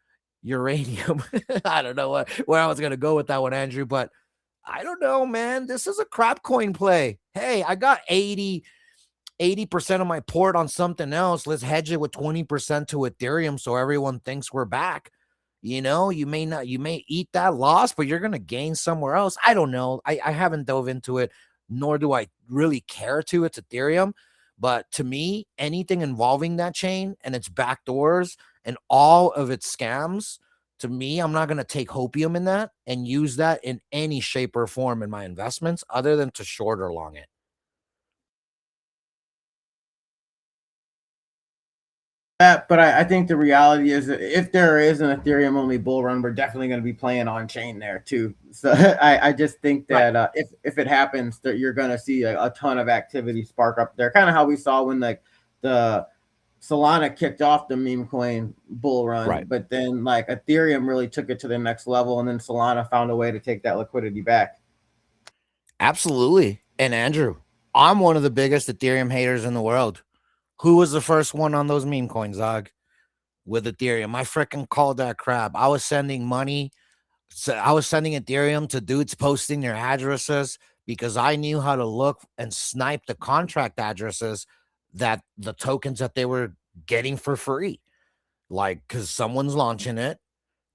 S1: uranium. I don't know where I was going to go with that one, Andrew, but I don't know, man. This is a crap coin play. Hey, I got 80% of my port on something else. Let's hedge it with 20% to Ethereum so everyone thinks we're back. You may eat that loss, but you're going to gain somewhere else. I don't know. I haven't dove into it, nor do I really care to. It's Ethereum. But to me, anything involving that chain and its backdoors and all of its scams, to me, I'm not going to take hopium in that and use that in any shape or form in my investments other than to short or long it.
S5: That, but I think the reality is that if there is an Ethereum only bull run, we're definitely going to be playing on chain there too. So I just think that if it happens, that you're going to see a ton of activity spark up there, kind of how we saw when the Solana kicked off the meme coin bull run,
S1: Right.
S5: but then like Ethereum really took it to the next level, and then Solana found a way to take that liquidity back.
S1: Absolutely. And Andrew, I'm one of the biggest Ethereum haters in the world. Who was the first one on those meme coins, Zog? With Ethereum. I freaking called that crap. I was sending money. So I was sending Ethereum to dudes posting their addresses because I knew how to look and snipe the contract addresses, that the tokens that they were getting for free, like, because someone's launching it,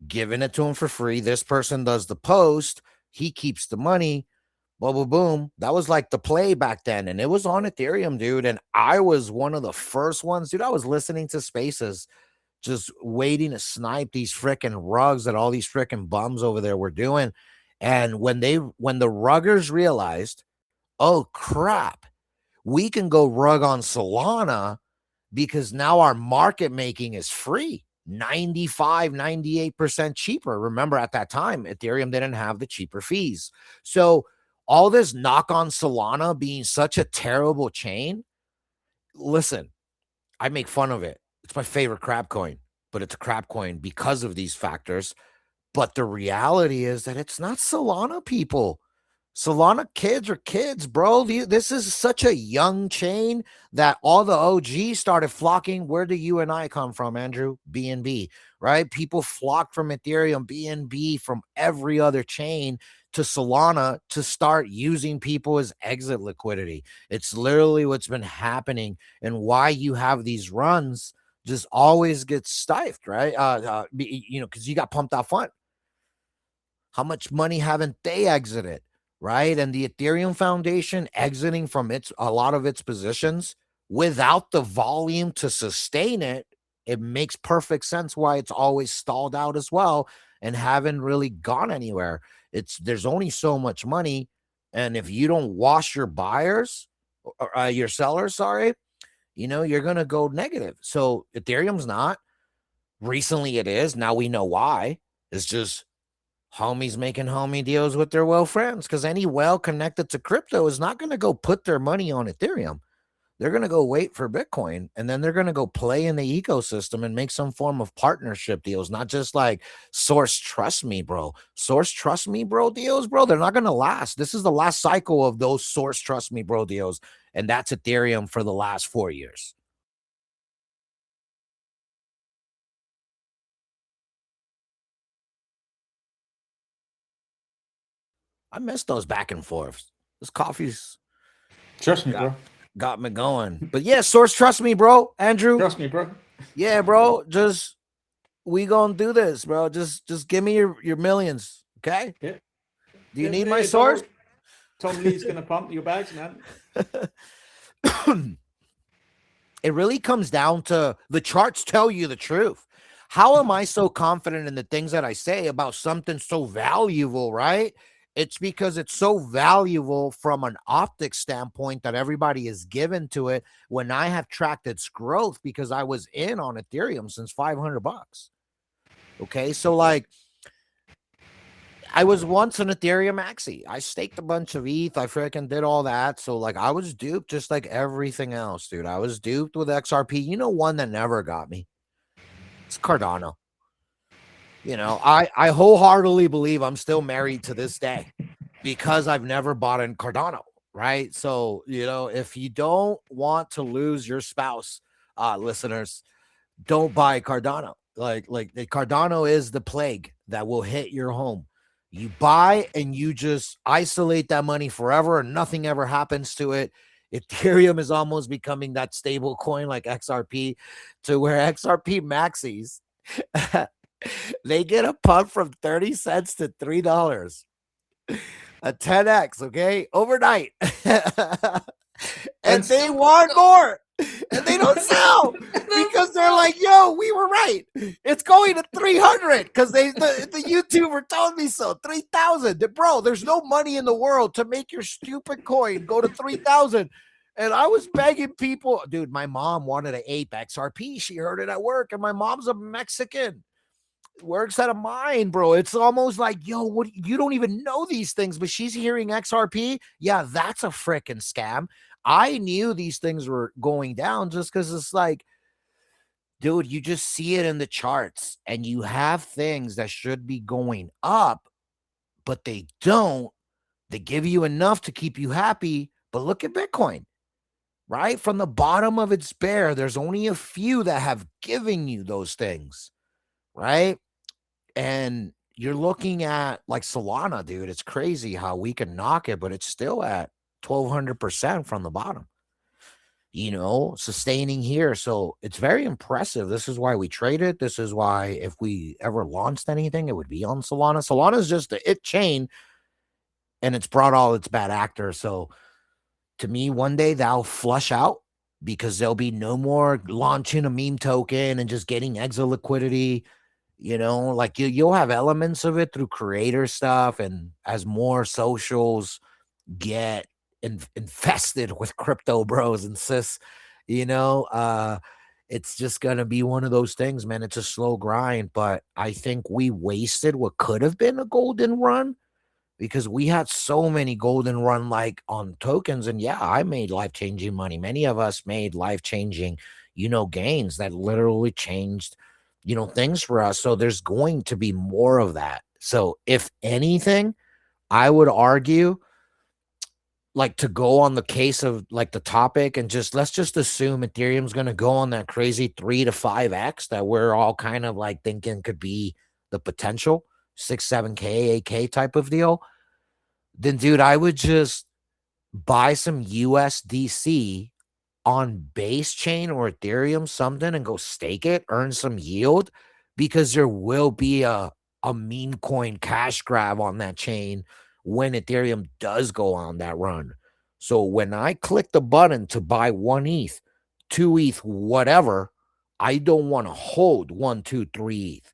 S1: giving it to him for free. This person does the post, he keeps the money. Boom, boom, boom. That was like the play back then. And it was on Ethereum, dude. And I was one of the first ones, dude. I was listening to spaces, just waiting to snipe these freaking rugs that all these freaking bums over there were doing. And when the ruggers realized, oh crap, we can go rug on Solana because now our market making is free. 95, 98% cheaper. Remember, at that time, Ethereum didn't have the cheaper fees. So all this knock on Solana being such a terrible chain, listen, I make fun of it. It's my favorite crap coin, but it's a crap coin because of these factors. But the reality is that it's not Solana, people. Solana kids are kids, bro. This is such a young chain that all the OGs started flocking. Where do you and I come from, Andrew? BNB, right? People flocked from Ethereum, BNB, from every other chain to Solana to start using people as exit liquidity. It's literally what's been happening, and why you have these runs just always gets stifled, right? Because you got pumped out front. How much money haven't they exited? Right. And the Ethereum Foundation exiting from a lot of its positions without the volume to sustain it. It makes perfect sense why it's always stalled out as well and haven't really gone anywhere. There's only so much money. And if you don't wash your buyers, or your sellers, sorry, you're going to go negative. So Ethereum's not. Recently it is. Now we know why. It's just homies making homie deals with their well friends, because any well connected to crypto is not going to go put their money on Ethereum. They're going to go wait for Bitcoin, and then they're going to go play in the ecosystem and make some form of partnership deals, not just like source trust me, bro. Source trust me, bro deals, bro. They're not going to last. This is the last cycle of those source trust me, bro deals. And that's Ethereum for the last 4 years. I miss those back and forths. This coffee's
S7: Trust me, bro.
S1: got me going. But yeah, source trust me, bro. Andrew.
S7: Trust me, bro.
S1: Yeah, bro. Just we gonna do this, bro. Just give me your millions. Okay?
S7: Yeah.
S1: Do you need my source?
S7: Tom Lee's gonna pump your bags, man.
S1: It really comes down to the charts tell you the truth. How am I so confident in the things that I say about something so valuable, right? It's because it's so valuable from an optics standpoint that everybody is given to it, when I have tracked its growth because I was in on Ethereum since $500. Okay. So like, I was once an Ethereum maxi. I staked a bunch of ETH. I freaking did all that. So like, I was duped just like everything else, dude. I was duped with XRP. You know, one that never got me, it's Cardano. I wholeheartedly believe I'm still married to this day because I've never bought in Cardano, right? So, if you don't want to lose your spouse, listeners, don't buy Cardano. Like the Cardano is the plague that will hit your home. You buy and you just isolate that money forever and nothing ever happens to it. Ethereum is almost becoming that stable coin like XRP, to where XRP maxis they get a pump from 30 cents to $3. A 10x, okay, overnight. And they want more, and they don't sell because they're like, yo, we were right, it's going to 300 because the YouTuber told me so. 3,000, bro. There's no money in the world to make your stupid coin go to 3,000. And I was begging people, dude. My mom wanted an ape XRP. She heard it at work, and my mom's a Mexican, works at a mine, bro. It's almost like, yo, what, you don't even know these things, but she's hearing XRP. Yeah, that's a freaking scam. I knew these things were going down just because it's like, dude, you just see it in the charts, and you have things that should be going up, but they don't. They give you enough to keep you happy. But look at Bitcoin, right? From the bottom of its bear, there's only a few that have given you those things, right? And you're looking at like Solana, dude. It's crazy how we can knock it, but it's still at 1,200% from the bottom. sustaining here. So it's very impressive. This is why we traded. This is why if we ever launched anything, it would be on Solana. Solana is just the it chain, and it's brought all its bad actors. So to me, one day that'll flush out because there'll be no more launching a meme token and just getting exit liquidity. Like you'll have elements of it through creator stuff, and as more socials get infested with crypto bros and sis, it's just gonna be one of those things, man. It's a slow grind, but I think we wasted what could have been a golden run because we had so many golden run like on tokens. And yeah, I made life-changing money. Many of us made life-changing, gains that literally changed, things for us. So there's going to be more of that. So if anything, I would argue like to go on the case of like the topic and let's just assume Ethereum's going to go on that crazy 3 to 5x that we're all kind of like thinking could be the potential 6, 7K, 8K type of deal. Then dude, I would just buy some USDC on base chain or Ethereum something and go stake it, earn some yield, because there will be a meme coin cash grab on that chain when Ethereum does go on that run. So when I click the button to buy 1 ETH, 2 ETH, whatever, I don't want to hold 1, 2, 3 ETH.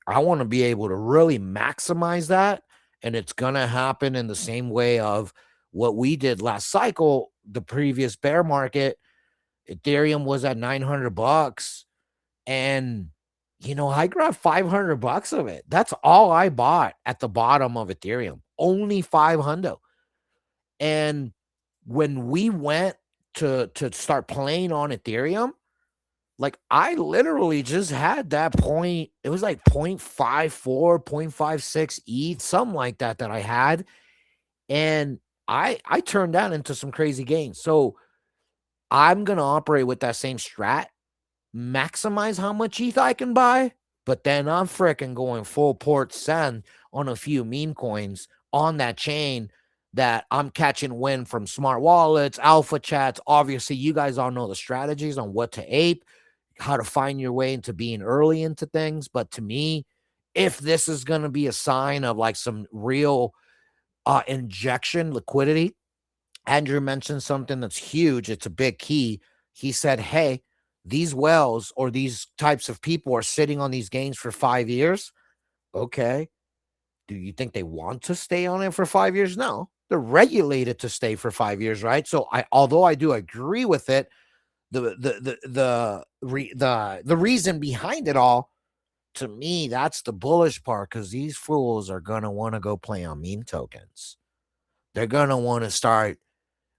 S1: I want to be able to really maximize that. And it's going to happen in the same way of what we did last cycle, the previous bear market. Ethereum was at $900 and I grabbed $500 of it. That's all I bought at the bottom of Ethereum, only 500. And when we went to start playing on Ethereum, like I literally just had that point. It was like 0.54, 0.56 ETH, something like that I had. And I turned that into some crazy gains. So I'm going to operate with that same strat, maximize how much ETH I can buy, but then I'm freaking going full port send on a few meme coins on that chain that I'm catching wind from smart wallets, alpha chats. Obviously, you guys all know the strategies on what to ape, how to find your way into being early into things. But to me, if this is going to be a sign of like some real injection liquidity, Andrew mentioned something that's huge. It's a big key. He said, hey, these whales or these types of people are sitting on these gains for 5 years. Okay. Do you think they want to stay on it for 5 years? No, they're regulated to stay for 5 years, right? So although I do agree with it, the reason behind it all, to me, that's the bullish part, because these fools are gonna want to go play on meme tokens. They're gonna want to start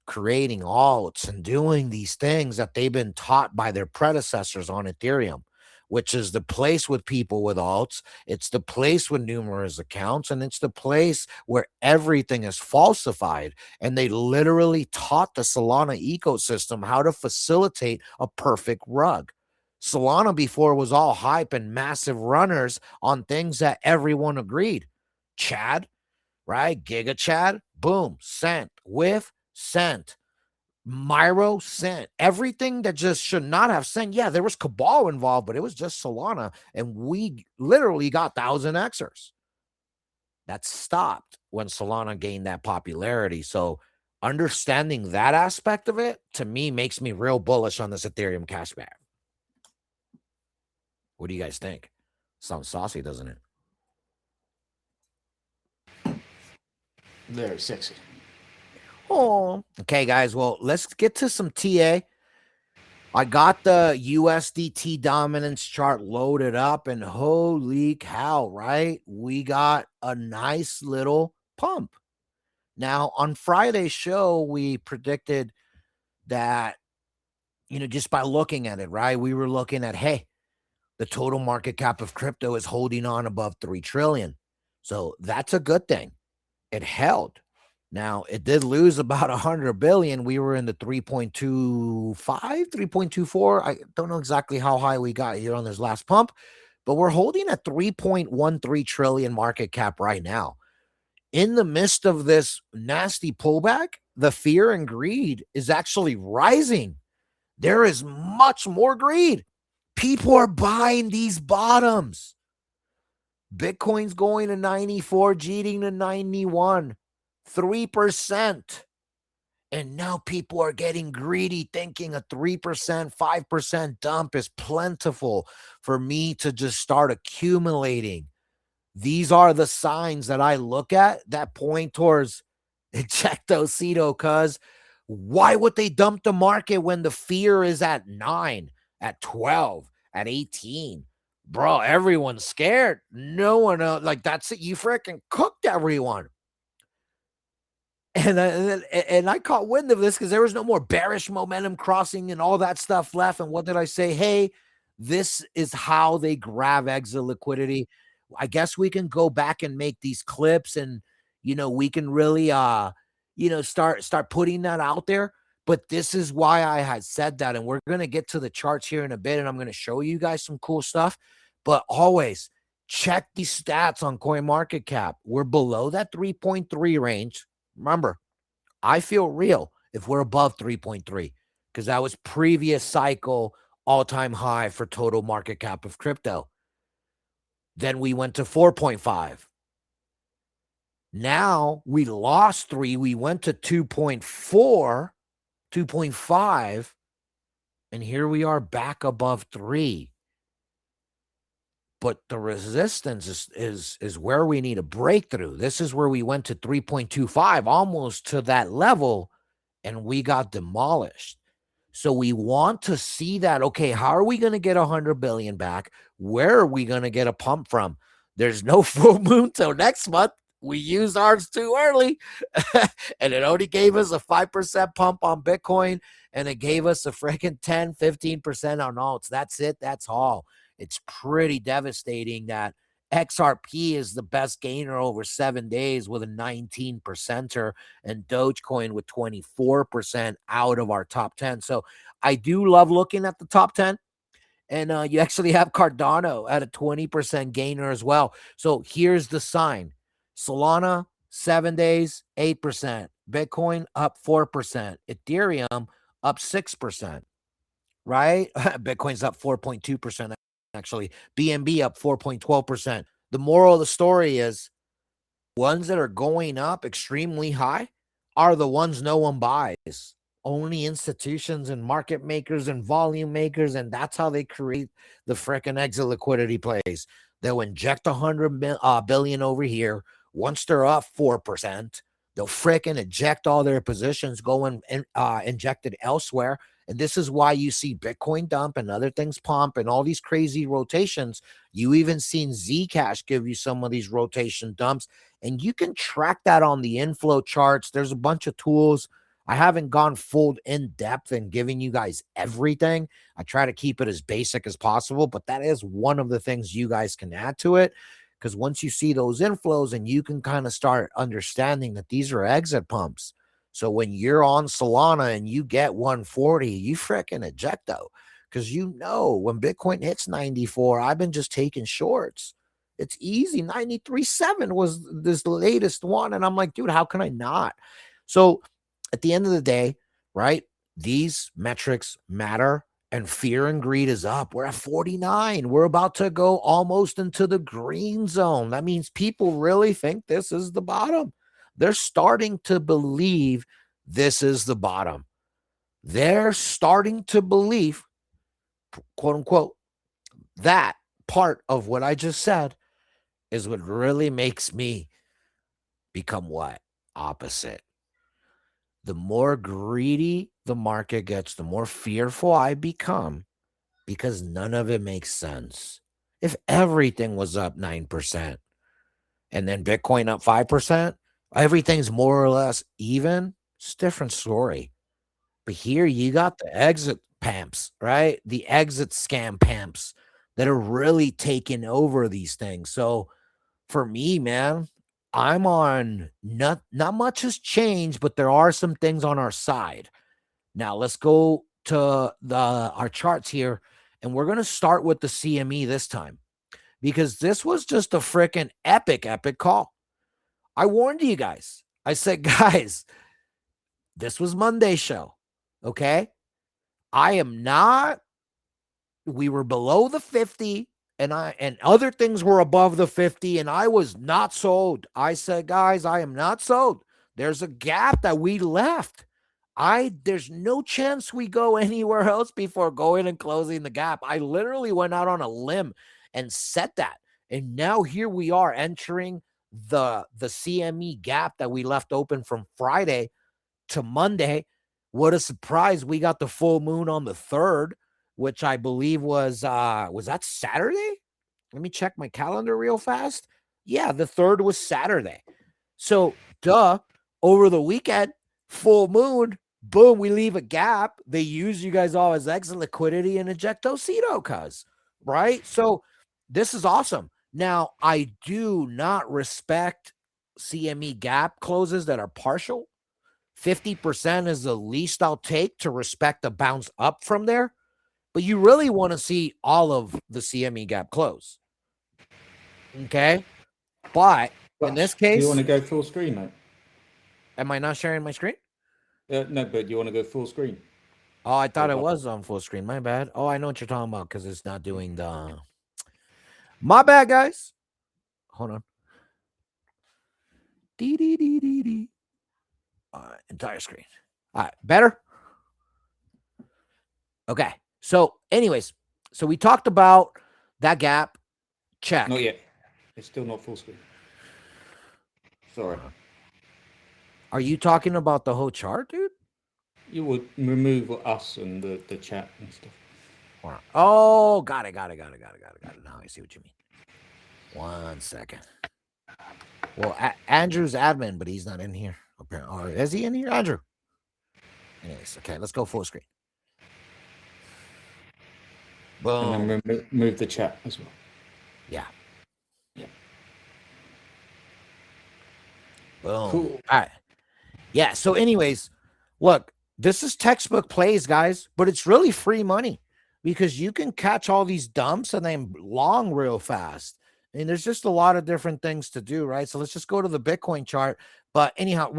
S1: creating alts and doing these things that they've been taught by their predecessors on Ethereum, which is the place with people with alts. It's the place with numerous accounts, and it's the place where everything is falsified. And they literally taught the Solana ecosystem how to facilitate a perfect rug. Solana before was all hype and massive runners on things that everyone agreed. Chad, right? Giga Chad, boom, sent, with, sent. Myro sent. Everything that just should not have sent. Yeah, there was cabal involved, but it was just Solana, and we literally got 1,000xers. That stopped when Solana gained that popularity. So understanding that aspect of it, to me, makes me real bullish on this Ethereum cashback. What do you guys think? Sounds saucy, doesn't it?
S9: Very sexy.
S1: Oh, okay, guys. Well, let's get to some TA. I got the USDT dominance chart loaded up, and holy cow, right? We got a nice little pump. Now, on Friday's show, we predicted that, just by looking at it, right? We were looking at, hey, the total market cap of crypto is holding on above 3 trillion. So that's a good thing. It held. Now, it did lose about 100 billion. We were in the 3.25, 3.24. I don't know exactly how high we got here on this last pump, but we're holding a 3.13 trillion market cap right now. In the midst of this nasty pullback, the fear and greed is actually rising. There is much more greed. People are buying these bottoms. Bitcoin's going to 94, cheating to 91, 3%. And now people are getting greedy, thinking a 3%, 5% dump is plentiful for me to just start accumulating. These are the signs that I look at that point towards ejectocito, cuz why would they dump the market when the fear is at 9, at 12, at 18? Bro, everyone's scared. No one else, like that's it. You freaking cooked everyone. And I caught wind of this because there was no more bearish momentum crossing and all that stuff left. And what did I say? Hey, this is how they grab exit liquidity. I guess we can go back and make these clips, and we can really start putting that out there. But this is why I had said that. And we're gonna get to the charts here in a bit, and I'm gonna show you guys some cool stuff. But always check these stats on CoinMarketCap. We're below that 3.3 range. Remember, I feel real if we're above 3.3 because that was previous cycle all-time high for total market cap of crypto. Then we went to 4.5. Now we lost 3. We went to 2.4, 2.5, and here we are back above 3. But the resistance is where we need a breakthrough. This is where we went to 3.25, almost to that level, and we got demolished. So we want to see that, okay, how are we going to get 100 billion back? Where are we going to get a pump from? There's no full moon till next month. We used ours too early, and it only gave us a 5% pump on Bitcoin, and it gave us a freaking 10, 15% on alts. That's it. That's all. It's pretty devastating that XRP is the best gainer over 7 days with a 19%er, and Dogecoin with 24% out of our top 10. So I do love looking at the top 10. And you actually have Cardano at a 20% gainer as well. So here's the sign. Solana, 7 days, 8%. Bitcoin up 4%. Ethereum up 6%. Right? Bitcoin's up 4.2%. Actually, BNB up 4.12%. The moral of the story is ones that are going up extremely high are the ones no one buys. Only institutions and market makers and volume makers, and that's how they create the freaking exit liquidity plays. They'll inject 100 billion over here. Once they're up 4%, they'll freaking eject all their positions, go and inject it elsewhere. And this is why you see Bitcoin dump and other things pump and all these crazy rotations. You even seen Zcash give you some of these rotation dumps, and you can track that on the inflow charts. There's a bunch of tools. I haven't gone full in depth and giving you guys everything. I try to keep it as basic as possible, but that is one of the things you guys can add to it. Because once you see those inflows, and you can kind of start understanding that these are exit pumps. So when you're on Solana and you get 140, you freaking ejecto. Because when Bitcoin hits 94, I've been just taking shorts. It's easy. 93.7 was this latest one. And I'm like, dude, how can I not? So at the end of the day, right, these metrics matter. And fear and greed is up. We're at 49. We're about to go almost into the green zone. That means people really think this is the bottom. They're starting to believe this is the bottom. They're starting to believe, quote unquote, that part of what I just said is what really makes me become what? Opposite. The more greedy the market gets, the more fearful I become, because none of it makes sense. If everything was up 9% and then Bitcoin up 5%, everything's more or less even, it's a different story. But here you got the exit pamps, right? The exit scam pamps that are really taking over these things. So for me, man, I'm on not much has changed, but there are some things on our side. Now let's go to our charts here, and we're going to start with the CME this time, because this was just a freaking epic call. I warned you guys. I said, guys, this was Monday's show, okay? I am not. We were below the 50 and other things were above the 50 and I was not sold. I said, guys, I am not sold. There's a gap that we left. There's no chance we go anywhere else before going and closing the gap. I literally went out on a limb and said that. And now here we are entering the CME gap that we left open from Friday to Monday. What a surprise. We got the full moon on the 3rd, which I believe was that Saturday? Let me check my calendar real fast. Yeah, the 3rd was Saturday. So, over the weekend, full moon, boom, we leave a gap. They use you guys all as exit liquidity and ejectocito, right? So, this is awesome. Now, I do not respect CME gap closes that are partial. 50% is the least I'll take to respect the bounce up from there. But you really want to see all of the CME gap close. Okay. But in this case,
S7: do you want to go full screen, mate?
S1: Am I not sharing my screen?
S7: No, but you want to go full screen?
S1: Oh, I thought it was on full screen. My bad. Oh, I know what you're talking about because it's not doing the. My bad, guys. Hold on. Dee. Entire screen. All right, better? Okay. So, anyways, so we talked about that gap. Check.
S7: Not yet. It's still not full screen. Sorry.
S1: Are you talking about the whole chart, dude?
S7: You would remove us and the chat and stuff.
S1: Oh, got it. Now I see what you mean. 1 second. Well, Andrew's admin, but he's not in here. Or is he in here, Andrew? Anyways, okay, let's go full screen. Boom.
S7: And then move the chat as well.
S1: Yeah.
S7: Boom.
S1: Cool. All right. Yeah. So, anyways, look, this is textbook plays, guys, but it's really free money because you can catch all these dumps and then long real fast. I mean, there's just a lot of different things to do, right? So let's just go to the Bitcoin chart. But anyhow,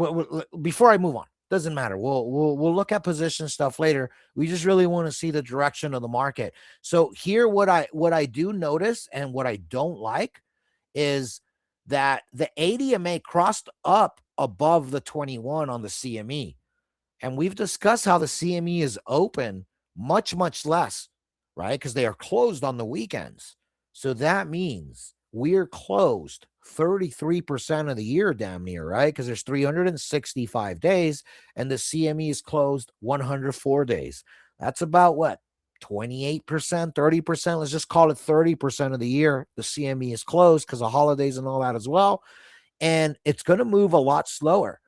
S1: before I move on, doesn't matter. We'll look at position stuff later. We just really want to see the direction of the market. So here, what I do notice and what I don't like is that the ADMA crossed up above the 21 on the CME. And we've discussed how the CME is open much less, right? Because they are closed on the weekends. So that means we're closed 33% of the year, damn near, right? Because there's 365 days and the CME is closed 104 days. That's about what? 28%, 30%. Let's just call it 30% of the year. The CME is closed because of holidays and all that as well. And it's going to move a lot slower.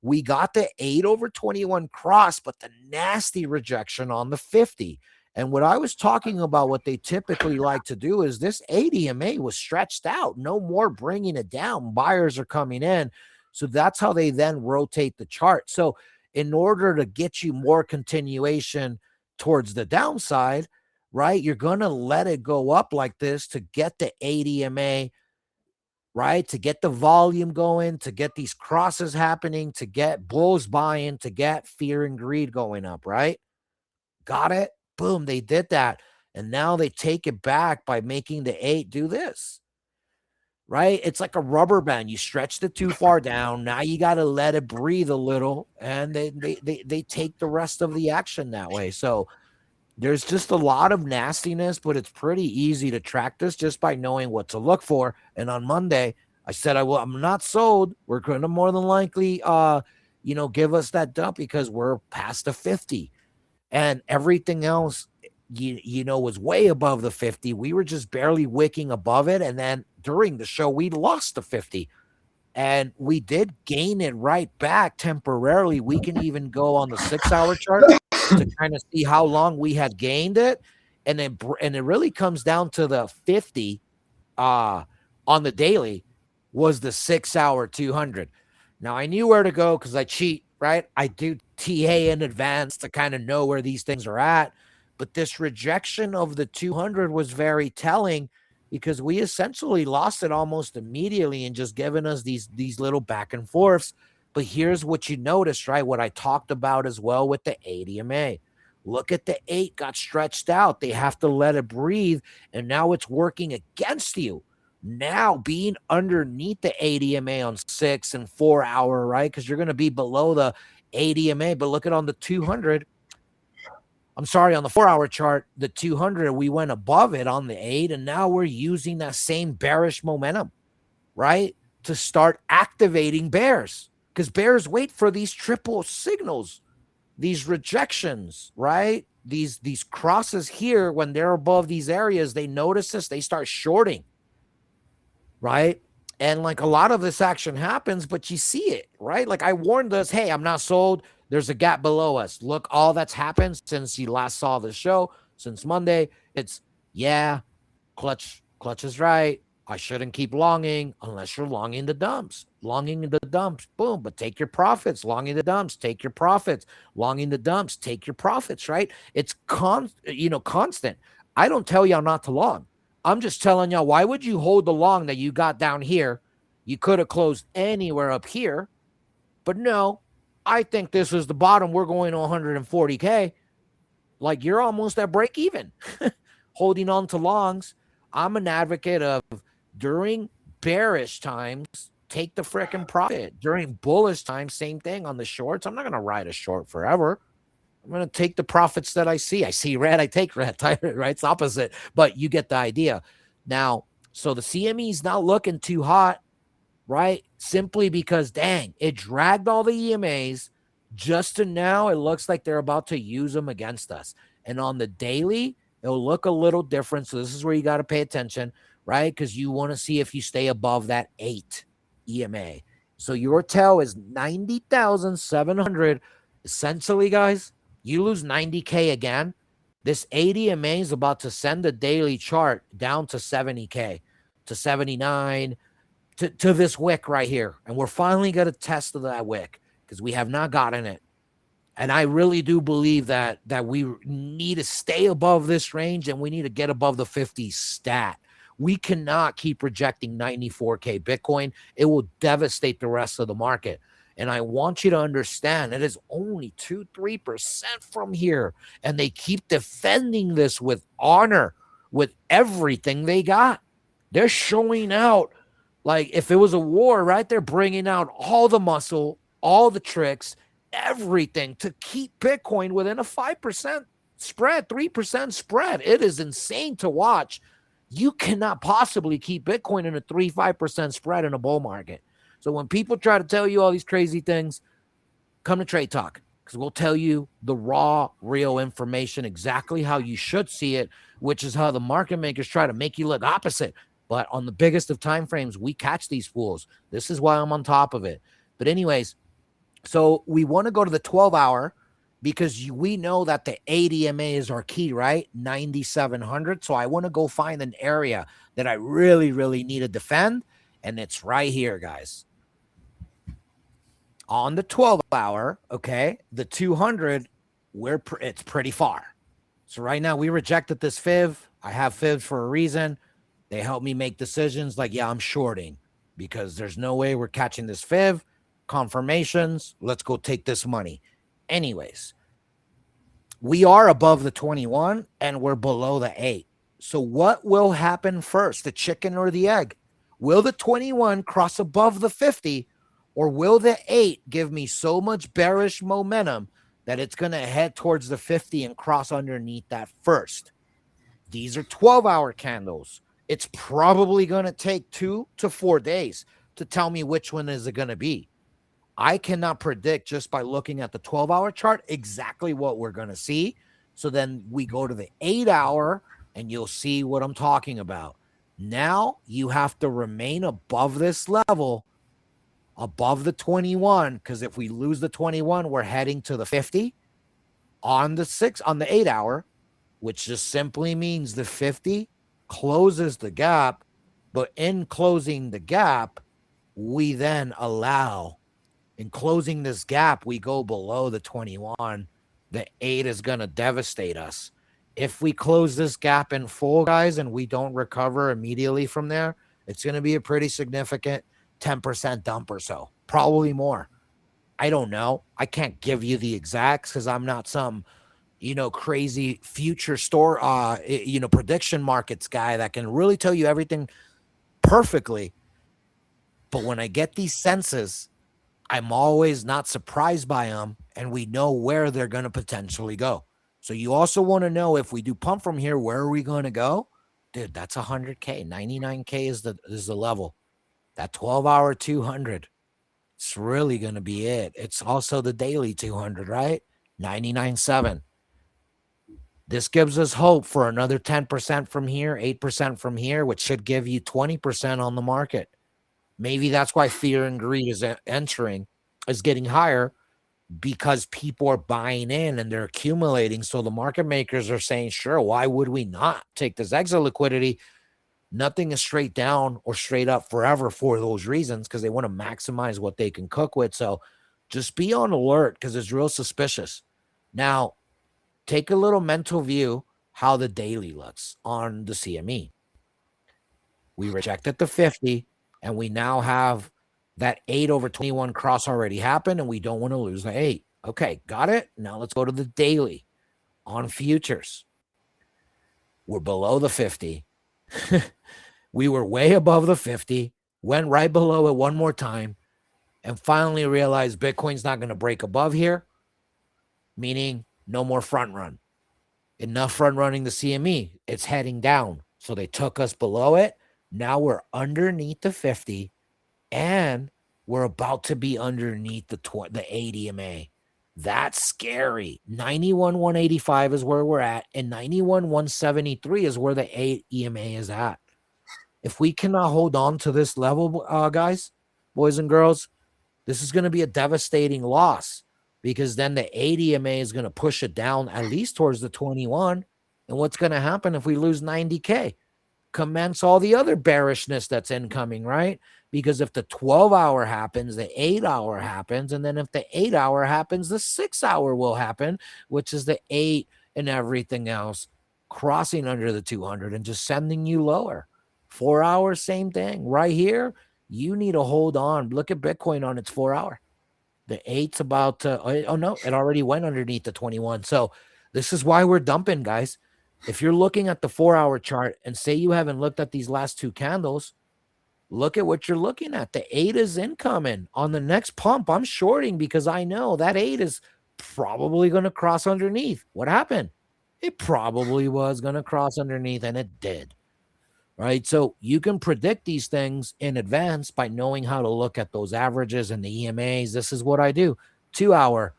S1: We got the 8/21 cross, but the nasty rejection on the 50. And what I was talking about, what they typically like to do is this ADMA was stretched out. No more bringing it down. Buyers are coming in. So that's how they then rotate the chart. So in order to get you more continuation towards the downside, right, you're going to let it go up like this to get the ADMA, right, to get the volume going, to get these crosses happening, to get bulls buying, to get fear and greed going up, right? Got it? Boom, they did that. And now they take it back by making the 8 do this, right? It's like a rubber band. You stretched it too far down. Now you got to let it breathe a little. And they take the rest of the action that way. So there's just a lot of nastiness, but it's pretty easy to track this just by knowing what to look for. And on Monday, I said, I'm not sold. We're going to more than likely, give us that dump because we're past the 50. And everything else, was way above the 50. We were just barely wicking above it. And then during the show, we lost the 50. And we did gain it right back temporarily. We can even go on the 6-hour chart to kind of see how long we had gained it. And it really comes down to the 50 on the daily was the 6-hour 200. Now, I knew where to go because I cheat, right? I do TA in advance to kind of know where these things are at. But this rejection of the 200 was very telling because we essentially lost it almost immediately and just given us these little back and forths. But here's what you notice, right? What I talked about as well with the ADMA. Look at the 8 got stretched out. They have to let it breathe, and now it's working against you. Now being underneath the 8 EMA on 6 and 4 hour, right? Because you're going to be below the 8 EMA, but look at on the 200. I'm sorry, on the 4-hour chart, the 200, we went above it on the 8, and now we're using that same bearish momentum, right, to start activating bears, because bears wait for these triple signals, these rejections, right? These crosses here, when they're above these areas, they notice this, they start shorting, right? And like a lot of this action happens, but you see it, right? Like I warned us, hey, I'm not sold. There's a gap below us. Look, all that's happened since you last saw the show, since Monday. It's, yeah, Clutch is right. I shouldn't keep longing unless you're longing the dumps. Longing the dumps, boom, but take your profits. Longing the dumps, take your profits. Longing the dumps, take your profits, right? It's constant. I don't tell y'all not to long. I'm just telling y'all, why would you hold the long that you got down here? You could have closed anywhere up here, but no, I think this is the bottom. We're going to 140K. Like you're almost at break even. Holding on to longs. I'm an advocate of during bearish times, take the freaking profit. During bullish times, same thing on the shorts. I'm not going to ride a short forever. I'm going to take the profits that I see. I see red, I take red, right? It's opposite, but you get the idea. Now, so the CME is not looking too hot, right? Simply because, dang, it dragged all the EMAs just to now. It looks like they're about to use them against us. And on the daily, it'll look a little different. So this is where you got to pay attention, right? Because you want to see if you stay above that 8 EMA. So your tail is 90,700. Essentially, guys, you lose 90K again. This 8 EMA is about to send the daily chart down to 70K, to 79, to this wick right here. And we're finally going to test that wick because we have not gotten it. And I really do believe that we need to stay above this range, and we need to get above the 50 stat. We cannot keep rejecting 94K Bitcoin. It will devastate the rest of the market. And I want you to understand it is only 2-3% from here. And they keep defending this with honor, with everything they got. They're showing out like if it was a war, right? They're bringing out all the muscle, all the tricks, everything to keep Bitcoin within a 5% spread, 3% spread. It is insane to watch. You cannot possibly keep Bitcoin in a 3-5% spread in a bull market. So when people try to tell you all these crazy things, come to Trade Talk, because we'll tell you the raw, real information, exactly how you should see it, which is how the market makers try to make you look opposite. But on the biggest of time frames, we catch these fools. This is why I'm on top of it. But anyways, so we want to go to the 12-hour because we know that the 8 EMA is our key, right? 9,700. So I want to go find an area that I really, really need to defend. And it's right here, guys. On the 12-hour, okay, the 200, it's pretty far. So right now we rejected this FIV. I have FIVs for a reason. They help me make decisions like, yeah, I'm shorting because there's no way we're catching this FIV. Confirmations, let's go take this money. Anyways, we are above the 21 and we're below the 8. So what will happen first, the chicken or the egg? Will the 21 cross above the 50, or will the 8 give me so much bearish momentum that it's going to head towards the 50 and cross underneath that first? These are 12-hour candles. It's probably going to take 2 to 4 days to tell me which one is it going to be. I cannot predict just by looking at the 12-hour chart exactly what we're going to see. So then we go to the 8-hour and you'll see what I'm talking about. Now you have to remain above this level, above the 21, because if we lose the 21, we're heading to the 50 on the 8-hour, which just simply means the 50 closes the gap. But in closing the gap, we then allow, in closing this gap, we go below the 21. The 8 is going to devastate us. If we close this gap in full, guys, and we don't recover immediately from there, it's going to be a pretty significant 10% dump or so, probably more. I don't know. I can't give you the exacts because I'm not some, crazy future prediction markets guy that can really tell you everything perfectly. But when I get these senses, I'm always not surprised by them, and we know where they're going to potentially go. So you also want to know, if we do pump from here, where are we going to go? Dude, that's 100K. 99K is the level. That 12-hour 200. It's really going to be it. It's also the daily 200, right? 99.7. This gives us hope for another 10% from here, 8% from here, which should give you 20% on the market. Maybe that's why fear and greed is getting higher, because people are buying in and they're accumulating. So the market makers are saying, sure, why would we not take this exit liquidity? Nothing is straight down or straight up forever for those reasons, because they want to maximize what they can cook with. So just be on alert, because it's real suspicious. Now, take a little mental view how the daily looks on the CME. We rejected the 50, and we now have that 8/21 cross already happened, and we don't want to lose the 8. Okay, got it? Now let's go to the daily on futures. We're below the 50. We were way above the 50, went right below it one more time, and finally realized Bitcoin's not going to break above here, meaning no more front run. Enough front running the CME. It's heading down. So they took us below it. Now we're underneath the 50, and we're about to be underneath the 8 EMA. That's scary. 91,185 is where we're at, and 91,173 is where the 8 EMA is at. If we cannot hold on to this level, guys, boys and girls, this is going to be a devastating loss, because then the 8 EMA is going to push it down at least towards the 21. And what's going to happen if we lose 90K? Commence all the other bearishness that's incoming, right? Because if the 12-hour happens, the 8-hour happens, and then if the 8-hour happens, the 6-hour will happen, which is the 8 and everything else crossing under the 200 and just sending you lower. 4 hours, same thing. Right here, you need to hold on. Look at Bitcoin on its 4-hour. The 8's about to, oh no, it already went underneath the 21. So this is why we're dumping, guys. If you're looking at the 4-hour chart and say you haven't looked at these last two candles, look at what you're looking at. The 8 is incoming. On the next pump, I'm shorting, because I know that 8 is probably going to cross underneath. What happened? It probably was going to cross underneath, and it did. Right? So you can predict these things in advance by knowing how to look at those averages and the EMAs. This is what I do. 2-hour.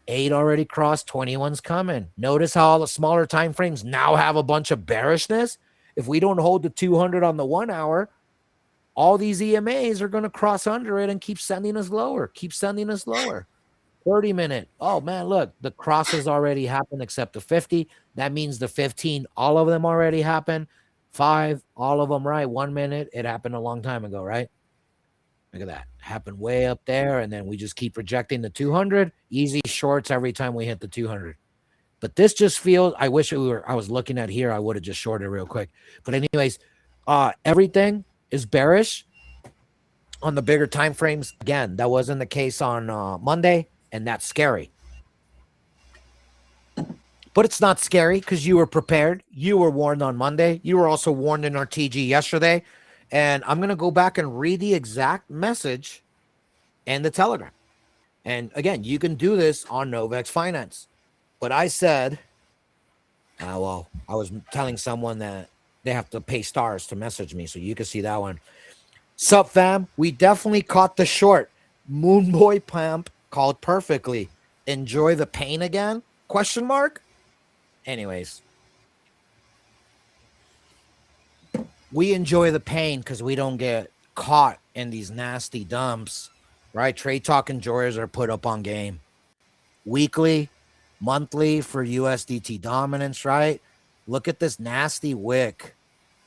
S1: 8 already crossed, 21's coming. Notice how all the smaller time frames now have a bunch of bearishness. If we don't hold the 200 on the 1-hour, all these EMAs are going to cross under it and keep sending us lower. 30-minute. Oh, man, look, the crosses already happened except the 50. That means the 15, all of them already happened. 5, all of them, right? 1 minute. It happened a long time ago, right? Look at that. Happened way up there, and then we just keep rejecting the 200. Easy shorts every time we hit the 200. But this just feels, I wish I was looking at here, I would have just shorted real quick. But anyways, everything is bearish on the bigger time frames. Again, that wasn't the case on Monday, and that's scary. But it's not scary, because you were prepared. You were warned on Monday. You were also warned in our TG yesterday. And I'm going to go back and read the exact message in the Telegram. And again, you can do this on Novex Finance. But I said, well, I was telling someone that they have to pay stars to message me, so you can see that one. Sup, fam? We definitely caught the short. Moonboy Pump called perfectly. Enjoy the pain again? Question mark? Anyways, we enjoy the pain because we don't get caught in these nasty dumps, right? Trade Talk enjoyers are put up on game. Weekly, monthly for USDT dominance, right? Look at this nasty wick.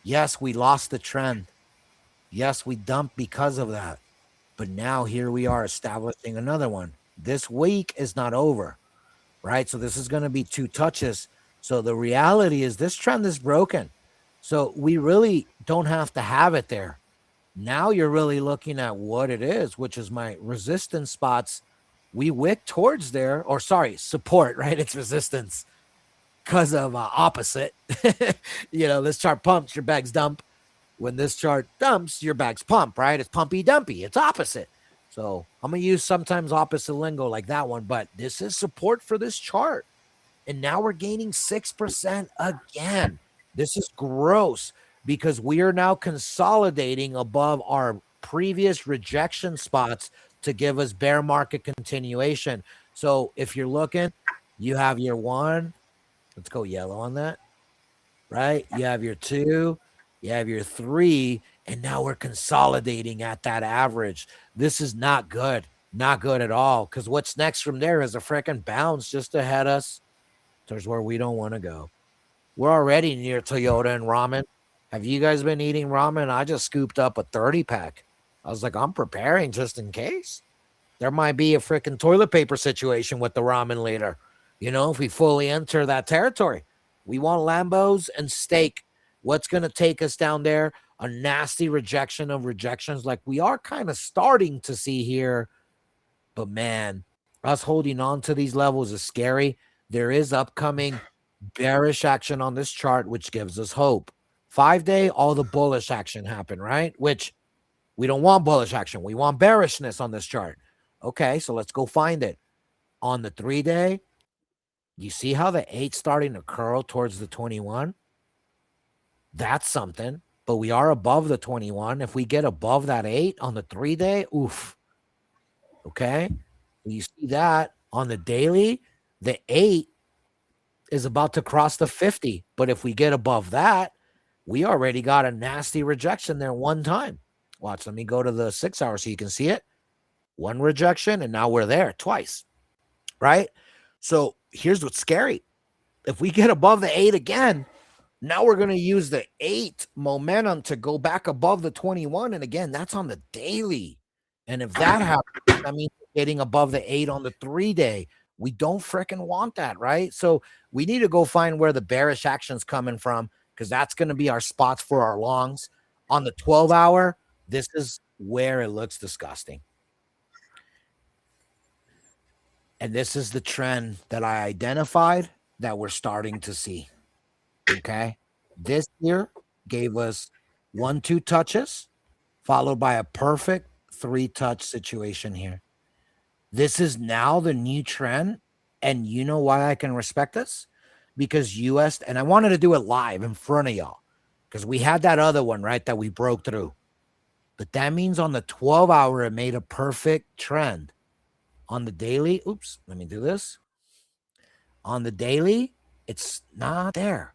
S1: Yes, we lost the trend. Yes, we dumped because of that. But now here we are establishing another one. This week is not over, right? So this is going to be 2 touches. So the reality is this trend is broken. So we really don't have to have it there. Now you're really looking at what it is, which is my resistance spots. We wick towards there, or sorry, support, right? It's resistance. because of opposite. This chart pumps, your bags dump. When this chart dumps, your bags pump, right? It's pumpy dumpy. It's opposite. So I'm going to use sometimes opposite lingo like that one, but this is support for this chart. And now we're gaining 6% again. This is gross because we are now consolidating above our previous rejection spots to give us bear market continuation. So if you're looking, you have your 1. Let's go yellow on that, right? You have your 2, you have your 3, and now we're consolidating at that average. This is not good. Not good at all, because what's next from there is a freaking bounce just ahead us towards where we don't want to go. We're already near Toyota and ramen. Have you guys been eating ramen? I just scooped up a 30-pack. I was like, I'm preparing just in case. There might be a freaking toilet paper situation with the ramen later. If we fully enter that territory. We want Lambos and steak. What's going to take us down there? A nasty rejection of rejections like we are kind of starting to see here. But man, us holding on to these levels is scary. There is upcoming bearish action on this chart, which gives us hope. 5-day, all the bullish action happened, right? Which we don't want bullish action. We want bearishness on this chart. Okay, so let's go find it. On the 3-day, you see how the 8 starting to curl towards the 21? That's something, but we are above the 21. If we get above that 8 on the 3-day, oof. Okay, you see that on the daily, the 8 is about to cross the 50. But if we get above that, we already got a nasty rejection there one time. Watch, let me go to the 6 hour so you can see it. One rejection, and now we're there twice, right? So here's what's scary. If we get above the 8 again, now we're going to use the 8 momentum to go back above the 21. And again, that's on the daily. And if that happens, that means getting above the 8 on the 3-day. We don't freaking want that, right? So we need to go find where the bearish action's coming from, because that's going to be our spots for our longs. On the 12 hour, this is where it looks disgusting. And this is the trend that I identified that we're starting to see. Okay. This here gave us 1-2 touches, followed by a perfect 3-touch situation here. This is now the new trend. And you know why I can respect this? Because US, and I wanted to do it live in front of y'all, because we had that other one, right, that we broke through. But that means on the 12 hour, it made a perfect trend. On the daily, oops, let me do this. On the daily, it's not there.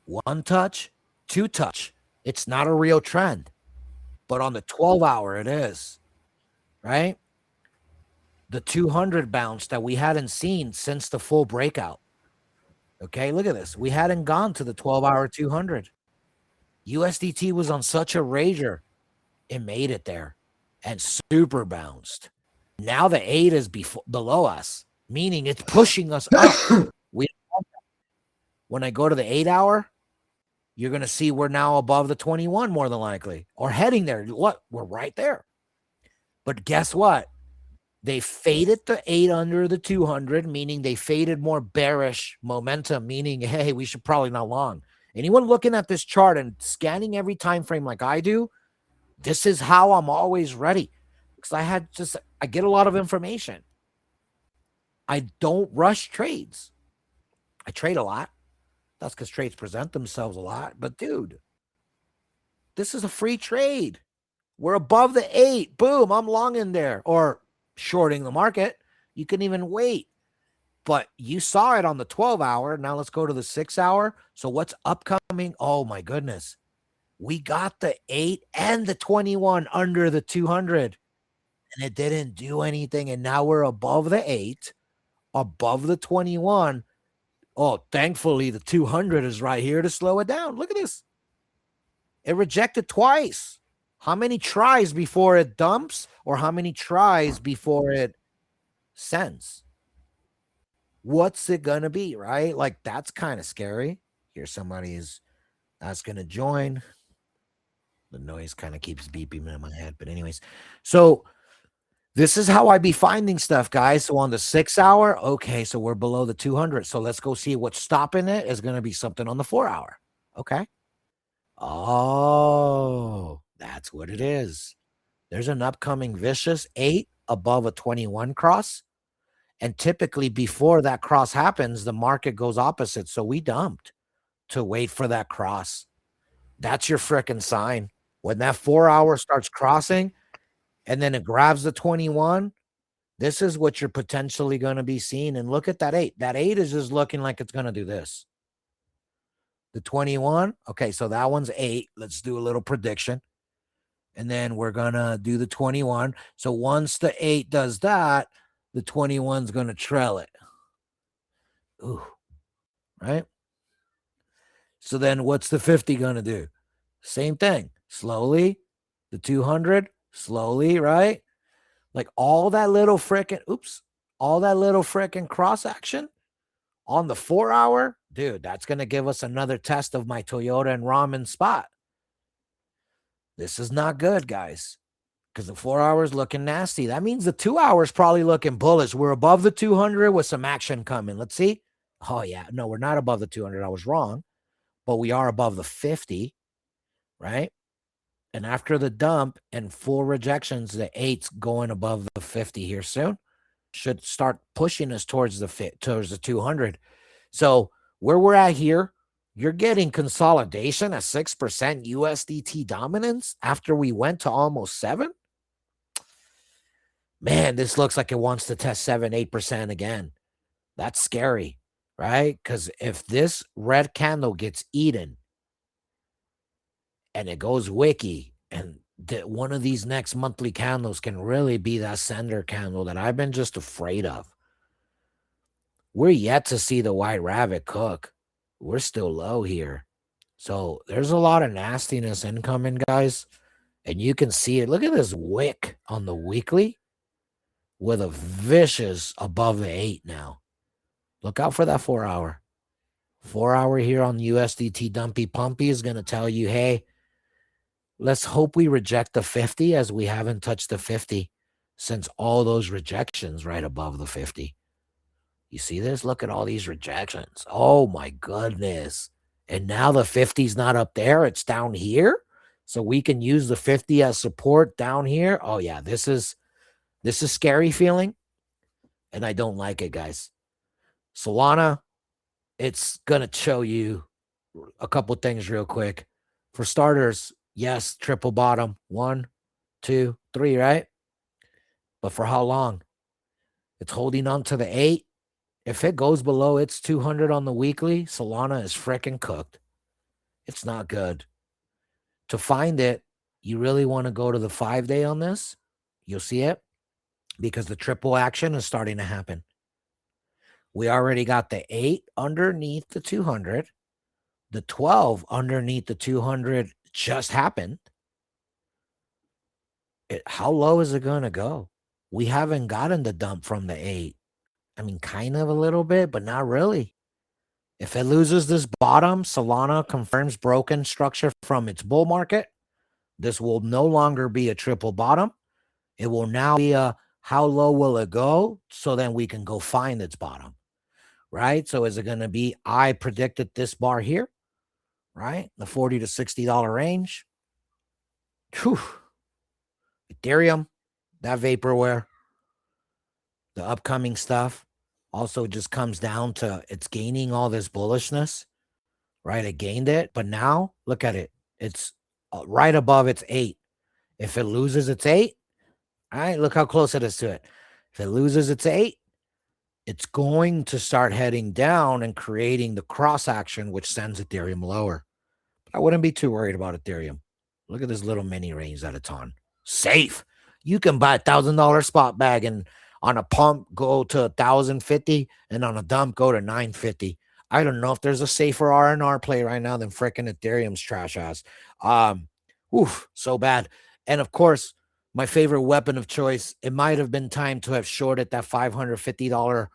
S1: 1 touch, 2 touch. It's not a real trend. But on the 12 hour, it is, right? The 200 bounce that we hadn't seen since the full breakout. Okay, look at this. We hadn't gone to the 12 hour 200. USDT was on such a rager. It made it there and super bounced. Now the 8 is below us, meaning it's pushing us up. When I go to the 8 hour, you're going to see we're now above the 21 more than likely, or heading there. What? We're right there. But guess what? They faded the 8 under the 200, meaning they faded more bearish momentum, meaning, hey, we should probably not long. Anyone looking at this chart and scanning every time frame like I do, this is how I'm always ready. Because I get a lot of information. I don't rush trades. I trade a lot. That's because trades present themselves a lot. But dude, this is a free trade. We're above the 8. Boom, I'm long in there. Or shorting the market. You can even wait. But you saw it on the 12 hour. Now let's go to the 6 hour. So what's upcoming? Oh my goodness. We got the 8 and the 21 under the 200. And it didn't do anything. And now we're above the 8, above the 21. Oh, thankfully, the 200 is right here to slow it down. Look at this. It rejected twice. How many tries before it dumps, or how many tries before it sends? What's it going to be, right? Like, that's kind of scary. Here, somebody is asking to join. The noise kind of keeps beeping in my head. But anyways, so This is how I be finding stuff, guys. So on the 6 hour, okay, so we're below the 200. So let's go see what's stopping it is going to be something on the 4 hour. Okay. Oh, that's what it is. There's an upcoming vicious 8 above a 21 cross. And typically before that cross happens, the market goes opposite. So we dumped to wait for that cross. That's your freaking sign. When that 4 hour starts crossing and then it grabs the 21, this is what you're potentially going to be seeing. And look at that 8. That 8 is just looking like it's going to do this. The 21. Okay, so that one's 8. Let's do a little prediction. And then we're going to do the 21. So once the 8 does that, the 21's going to trail it. Ooh, right? So then what's the 50 going to do? Same thing. Slowly, the 200, slowly, right? Like all that little freaking cross action on the 4 hour, dude, that's going to give us another test of my Toyota and ramen spot. This is not good, guys, because the 4 hours looking nasty. That means the 2 hours probably looking bullish. We're above the 200 with some action coming. Let's see. Oh, yeah. No, we're not above the 200. I was wrong, but we are above the 50, right? And after the dump and full rejections, the 8's going above the 50 here soon. Should start pushing us towards the 200. So where we're at here, you're getting consolidation at 6% USDT dominance after we went to almost 7. Man, this looks like it wants to test 7-8% again. That's scary, right? Because if this red candle gets eaten and it goes wiki, and one of these next monthly candles can really be that sender candle that I've been just afraid of. We're yet to see the white rabbit cook. We're still low here. So there's a lot of nastiness incoming, guys. And you can see it. Look at this wick on the weekly with a vicious above the 8 now. Look out for that 4 hour. 4 hour here on USDT Dumpy Pumpy is going to tell you, hey, let's hope we reject the 50 as we haven't touched the 50 since all those rejections right above the 50. You see this? Look at all these rejections. Oh, my goodness. And now the 50's not up there. It's down here. So we can use the 50 as support down here. Oh, yeah, this is scary feeling. And I don't like it, guys. Solana, it's going to show you a couple things real quick. For starters, yes, triple bottom. 1, 2, 3, right? But for how long? It's holding on to the 8. If it goes below its 200 on the weekly, Solana is freaking cooked. It's not good. To find it, you really want to go to the 5-day on this. You'll see it because the triple action is starting to happen. We already got the 8 underneath the 200. The 12 underneath the 200 just happened. How low is it going to go? We haven't gotten the dump from the 8. I mean, kind of a little bit, but not really. If it loses this bottom, Solana confirms broken structure from its bull market. This will no longer be a triple bottom. It will now be a how low will it go? So then we can go find its bottom, right? So is it going to be, I predicted this bar here, right? The $40 to $60 range. Whew. Ethereum, that vaporware, the upcoming stuff also just comes down to it's gaining all this bullishness, right? It gained it, but now look at it. It's right above its 8. If it loses its 8, all right, look how close it is to it. If it loses its 8, it's going to start heading down and creating the cross action, which sends Ethereum lower. But I wouldn't be too worried about Ethereum. Look at this little mini range that it's on. Safe. You can buy $1,000 spot bag and on a pump go to 1,050 and on a dump go to 950. I don't know if there's a safer R&R play right now than freaking Ethereum's trash ass. So bad. And of course, my favorite weapon of choice, it might have been time to have shorted that $550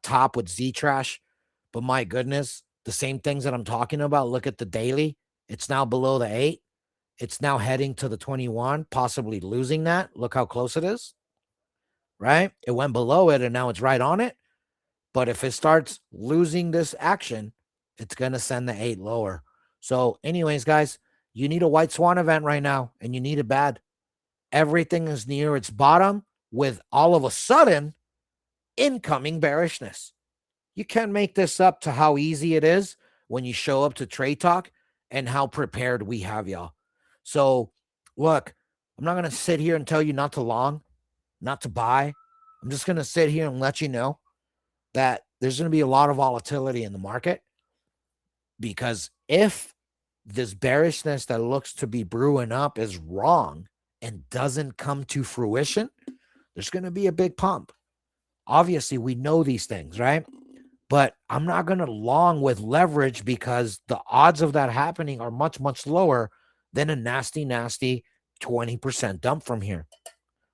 S1: top with Z-Trash. But my goodness, the same things that I'm talking about, look at the daily. It's now below the 8. It's now heading to the 21, possibly losing that. Look how close it is. right? It went below it and now it's right on it. But if it starts losing this action, it's going to send the 8 lower. So anyways, guys, you need a white swan event right now, and you need it bad. Everything is near its bottom with all of a sudden incoming bearishness. You can't make this up to how easy it is when you show up to Trade Talk and how prepared we have y'all. So look, I'm not going to sit here and tell you not to long, not to buy. I'm just going to sit here and let you know that there's going to be a lot of volatility in the market, because if this bearishness that looks to be brewing up is wrong and doesn't come to fruition, there's going to be a big pump. Obviously, we know these things, right? But I'm not going to long with leverage, because the odds of that happening are much, much lower than a nasty 20% dump from here,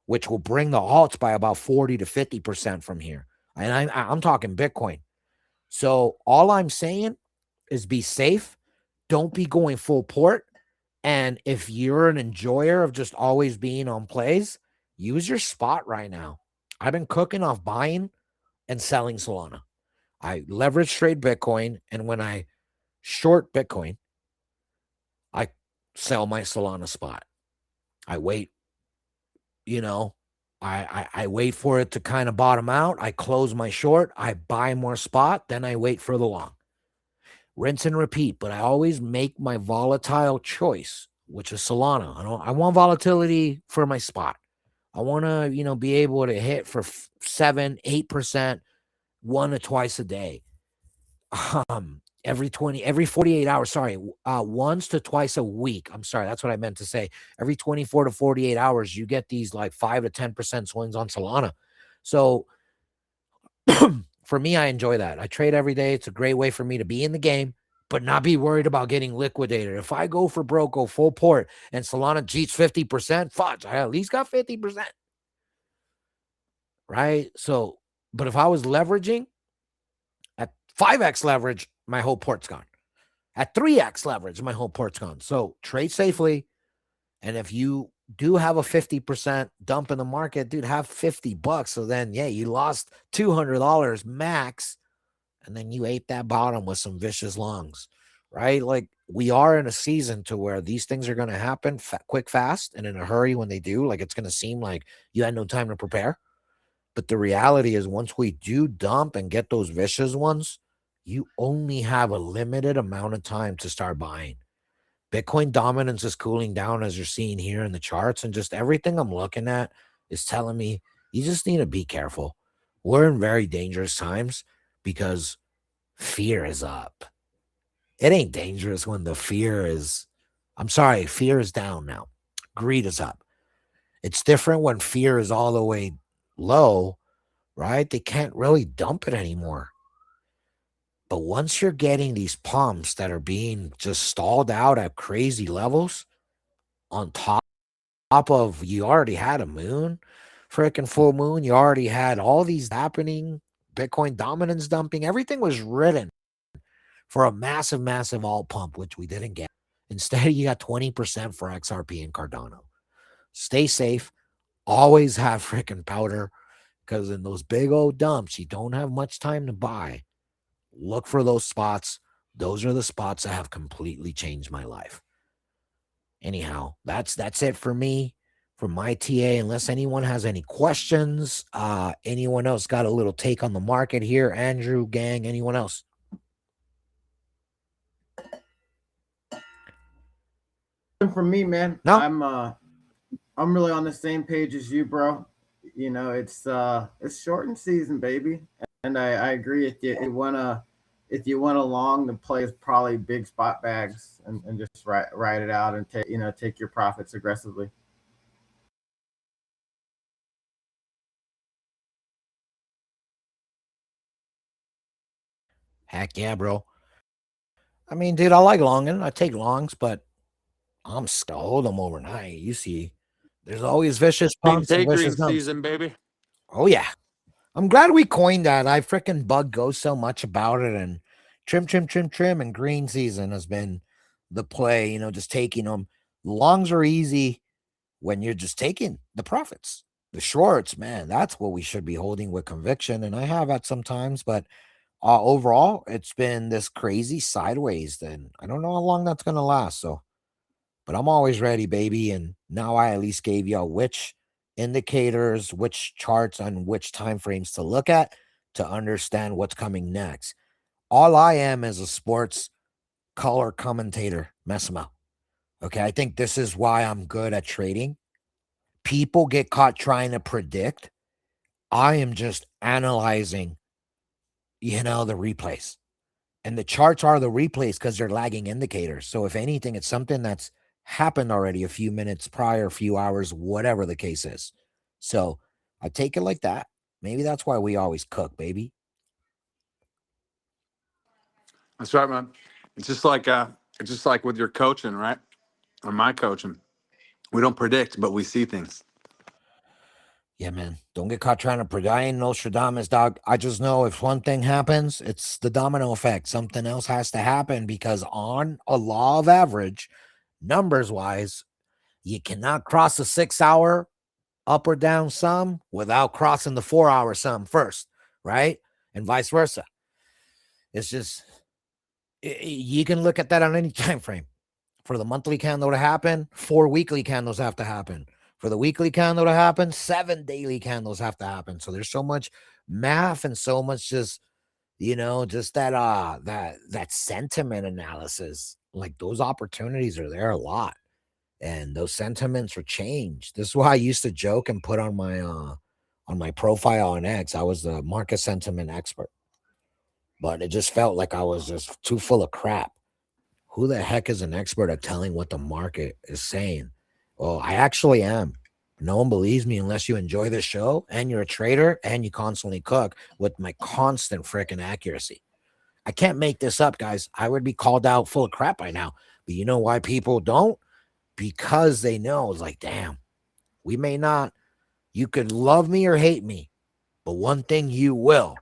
S1: which will bring the alts by about 40 to 50% from here. And I'm talking Bitcoin. So all I'm saying is be safe. Don't be going full port. And if you're an enjoyer of just always being on plays, use your spot right now. I've been cooking off buying and selling Solana. I leverage trade Bitcoin, and when I short Bitcoin, I sell my Solana spot. I wait, I wait for it to kind of bottom out. I close my short, I buy more spot, then I wait for the long. Rinse and repeat, but I always make my volatile choice, which is Solana. I want volatility for my spot. I want to, be able to hit for 7-8% 1 to twice a day. Every 48 hours, once to twice a week. I'm sorry, that's what I meant to say. Every 24 to 48 hours, you get these like 5 to 10% swings on Solana. So for me, I enjoy that. I trade every day. It's a great way for me to be in the game, but not be worried about getting liquidated. If I go for broke, go full port, and Solana cheats 50%, fudge, I at least got 50%. Right? So, but if I was leveraging at 5x leverage, my whole port's gone. At 3x leverage, my whole port's gone. So trade safely. And if you do have a 50% dump in the market, dude, have $50. So then, yeah, you lost $200 max. And then you ate that bottom with some vicious longs, right? Like, we are in a season to where these things are going to happen quick, fast, and in a hurry when they do. Like, it's going to seem like you had no time to prepare. But the reality is, once we do dump and get those vicious ones, you only have a limited amount of time to start buying. Bitcoin dominance is cooling down, as you're seeing here in the charts, and just everything I'm looking at is telling me you just need to be careful. We're in very dangerous times because fear is up. It ain't dangerous when the fear is down now. Greed is up. It's different when fear is all the way low, right? They can't really dump it anymore. But once you're getting these pumps that are being just stalled out at crazy levels, on top of, you already had a freaking full moon, you already had all these happening, Bitcoin dominance dumping, everything was written for a massive, massive alt pump, which we didn't get. Instead, you got 20% for XRP and Cardano. Stay safe. Always have freaking powder, because in those big old dumps, you don't have much time to buy. Look for those spots. Those are the spots that have completely changed my life. Anyhow, that's it for me, from my TA. Unless anyone has any questions, anyone else got a little take on the market here? Andrew, gang, anyone else?
S5: For me, man,
S1: No?
S5: I'm really on the same page as you, bro. It's shortened season, baby, and I agree with you. If you want a long, the play is probably big spot bags and just ride it out and take your profits aggressively.
S1: Heck yeah, bro. I mean, dude, I like longing. I take longs, but I'm still hold them overnight. You see, there's always vicious
S6: Green
S1: pumps and
S6: day
S1: vicious
S6: green
S1: dumps.
S6: season, baby.
S1: Oh yeah, I'm glad we coined that. I freaking bug go so much about it, and trim, and green season has been the play. Just taking them. Longs are easy when you're just taking the profits. The shorts, man, that's what we should be holding with conviction. And I have at some times, but overall, it's been this crazy sideways. Then I don't know how long that's going to last. So, but I'm always ready, baby. And now I at least gave y'all which indicators, which charts, and which time frames to look at to understand what's coming next. All I am is a sports color commentator, Messimo. Okay, I think this is why I'm good at trading. People get caught trying to predict. I am just analyzing, the replays. And the charts are the replays because they're lagging indicators. So if anything, it's something that's happened already a few minutes prior, a few hours, whatever the case is. So I take it like that. Maybe that's why we always cook, baby.
S6: That's right, man. It's just like with your coaching, right? Or my coaching. We don't predict, but we see things.
S1: Yeah, man. Don't get caught trying to predict. I ain't Nostradamus, dog. I just know if one thing happens, it's the domino effect. Something else has to happen because on a law of average, numbers wise, you cannot cross a 6 hour up or down sum without crossing the 4 hour sum first, right? And vice versa. It's just, you can look at that on any time frame. For the monthly candle to happen, 4 weekly candles have to happen. For the weekly candle to happen, 7 daily candles have to happen. So there's so much math and so much just, just that sentiment analysis. Like those opportunities are there a lot. And those sentiments are changed. This is why I used to joke and put on my profile on X. I was the market sentiment expert. But it just felt like I was just too full of crap. Who the heck is an expert at telling what the market is saying? Well, I actually am. No one believes me unless you enjoy the show and you're a trader and you constantly cook with my constant freaking accuracy. I can't make this up, guys. I would be called out full of crap by now. But you know why people don't? Because they know it's like, damn, we may not, you could love me or hate me, but one thing you will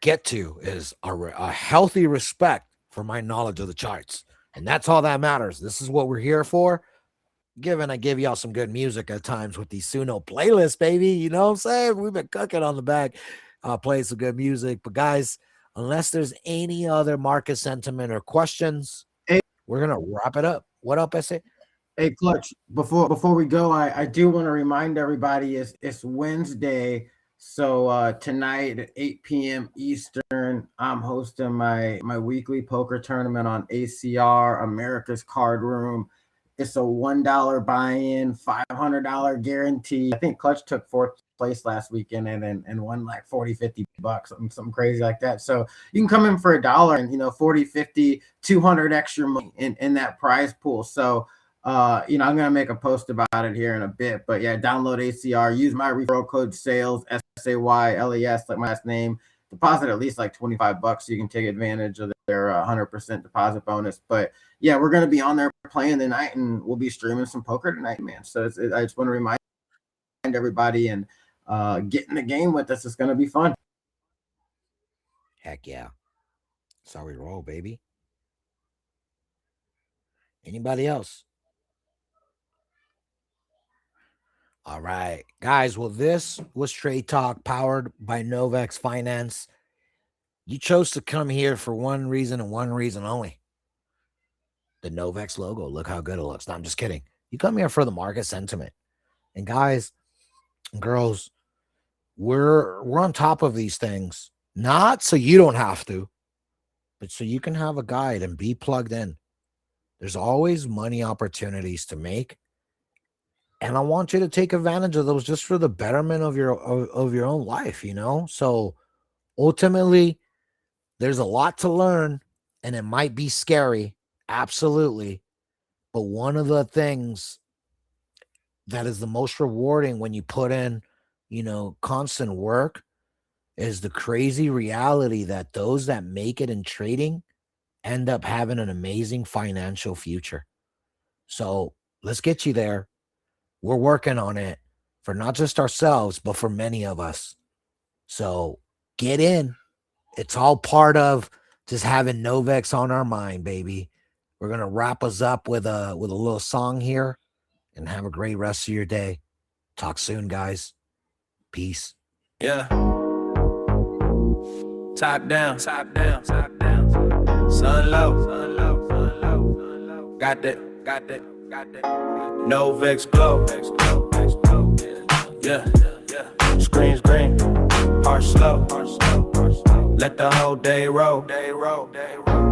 S1: get to is a healthy respect for my knowledge of the charts. And that's all that matters. This is what we're here for. Given I give y'all some good music at times with these Suno playlists, baby. You know what I'm saying? We've been cooking on the back, playing some good music. But guys, unless there's any other market sentiment or questions,
S5: Hey.
S1: we're gonna wrap it up. What up, SA?
S5: Hey, Clutch, before we go, I do want to remind everybody it's Wednesday. So tonight at 8 p.m. Eastern, I'm hosting my weekly poker tournament on ACR, America's Card Room. It's a $1 buy-in, $500 guarantee. I think Clutch took fourth place last weekend and won like 40, 50 bucks, something crazy like that. So you can come in for $1 and 40, 50, 200 extra money in that prize pool. So I'm gonna make a post about it here in a bit. But yeah, download ACR, use my referral code SAYLES, SAYLES, like my last name. Deposit at least like 25 bucks so you can take advantage of their 100% deposit bonus. But yeah, we're gonna be on there playing tonight, and we'll be streaming some poker tonight, man. So I just want to remind everybody and get in the game with us. It's gonna be fun.
S1: Heck yeah. That's how we roll, baby. Anybody else? All right, guys. Well, this was Trade Talk powered by Novex Finance. You chose to come here for one reason and one reason only. The Novex logo. Look how good it looks. No, I'm just kidding. You come here for the market sentiment. And guys and girls, we're on top of these things. Not so you don't have to, but so you can have a guide and be plugged in. There's always money opportunities to make. And I want you to take advantage of those just for the betterment of your own life, So ultimately, there's a lot to learn, and it might be scary, absolutely. But one of the things that is the most rewarding when you put in, constant work is the crazy reality that those that make it in trading end up having an amazing financial future. So let's get you there. We're working on it for not just ourselves, but for many of us. So get in. It's all part of just having Novex on our mind, baby. We're going to wrap us up with a little song here and have a great rest of your day. Talk soon, guys. Peace.
S4: Yeah. Top down, top down, top down. Sun low, sun low, sun low, sun low. Got that, got that, got that. No vex glow, vex glow, vex glow. Yeah, yeah. Screens green, heart slow, heart slow, heart slow. Let the whole day roll, day roll, day roll.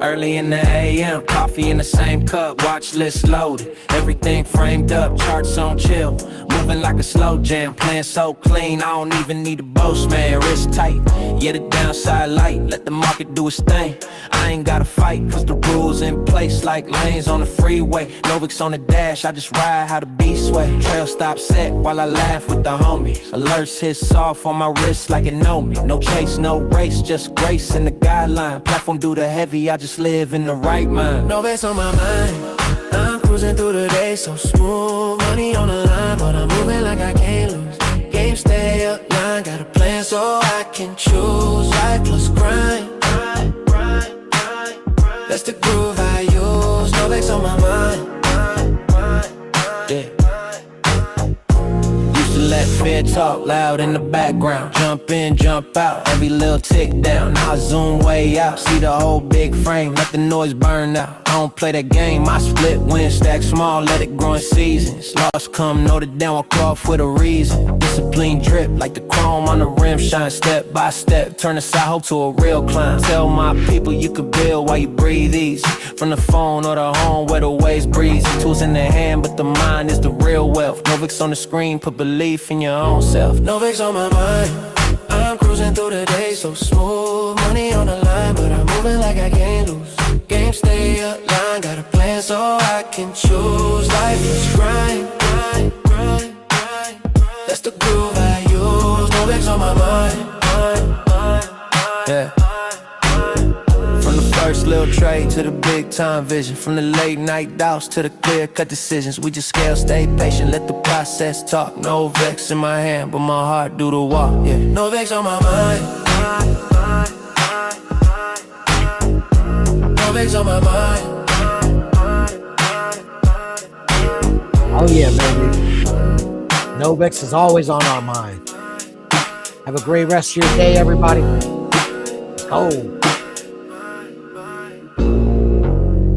S4: Early in the AM, coffee in the same cup, watch list loaded. Everything framed up, charts on chill. Moving like a slow jam, playing so clean, I don't even need a boast, man. Wrist tight, yeah, the downside light. Let the market do its thing. I ain't gotta fight, cause the rules in place like lanes on the freeway. Novix on the dash, I just ride how the beast sway. Trail stop set while I laugh with the homies. Alerts hit soft on my wrist like it know me. No chase, no race, just grace in the guideline. Platform do the heavy, I just live in the right mind.
S2: No vex on my mind. I'm cruising through the day so smooth. Money on the line, but I'm moving like I can't lose. Game stay up line, got a plan so I can choose. Life plus grind. That's the groove I use. No vex on my mind.
S4: Yeah. Used to let fear talk loud in the background. Jump in, jump out, every little tick down. Now I zoom way out, see the whole big frame. Let the noise burn out. I don't play that game, I split win, stack small, let it grow in seasons. Lost come, know the down, walk off with a reason. Discipline drip like the chrome on the rim, shine step by step. Turn a side hope to a real climb. Tell my people you can build while you breathe easy. From the phone or the home where the waves breezy. Tools in the hand, but the mind is the real wealth. Novix on the screen, put belief in your own self.
S2: No vex on my mind. I'm cruising through the day so smooth. Money on the line, but I'm moving like I can't lose. Game stay up line, got a plan so I can choose. Life is grind, grind, grind, grind. That's the groove I use. No vex on my mind.
S4: Yeah. From the first little trade to the big time vision. From the late night doubts to the clear cut decisions. We just scale, stay patient, let the process talk. No vex in my hand, but my heart do the walk. Yeah.
S2: No vex on my mind. No vex on my mind.
S1: Oh yeah, baby. Novix is always on our mind. Have a great rest of your day, everybody. Let's go.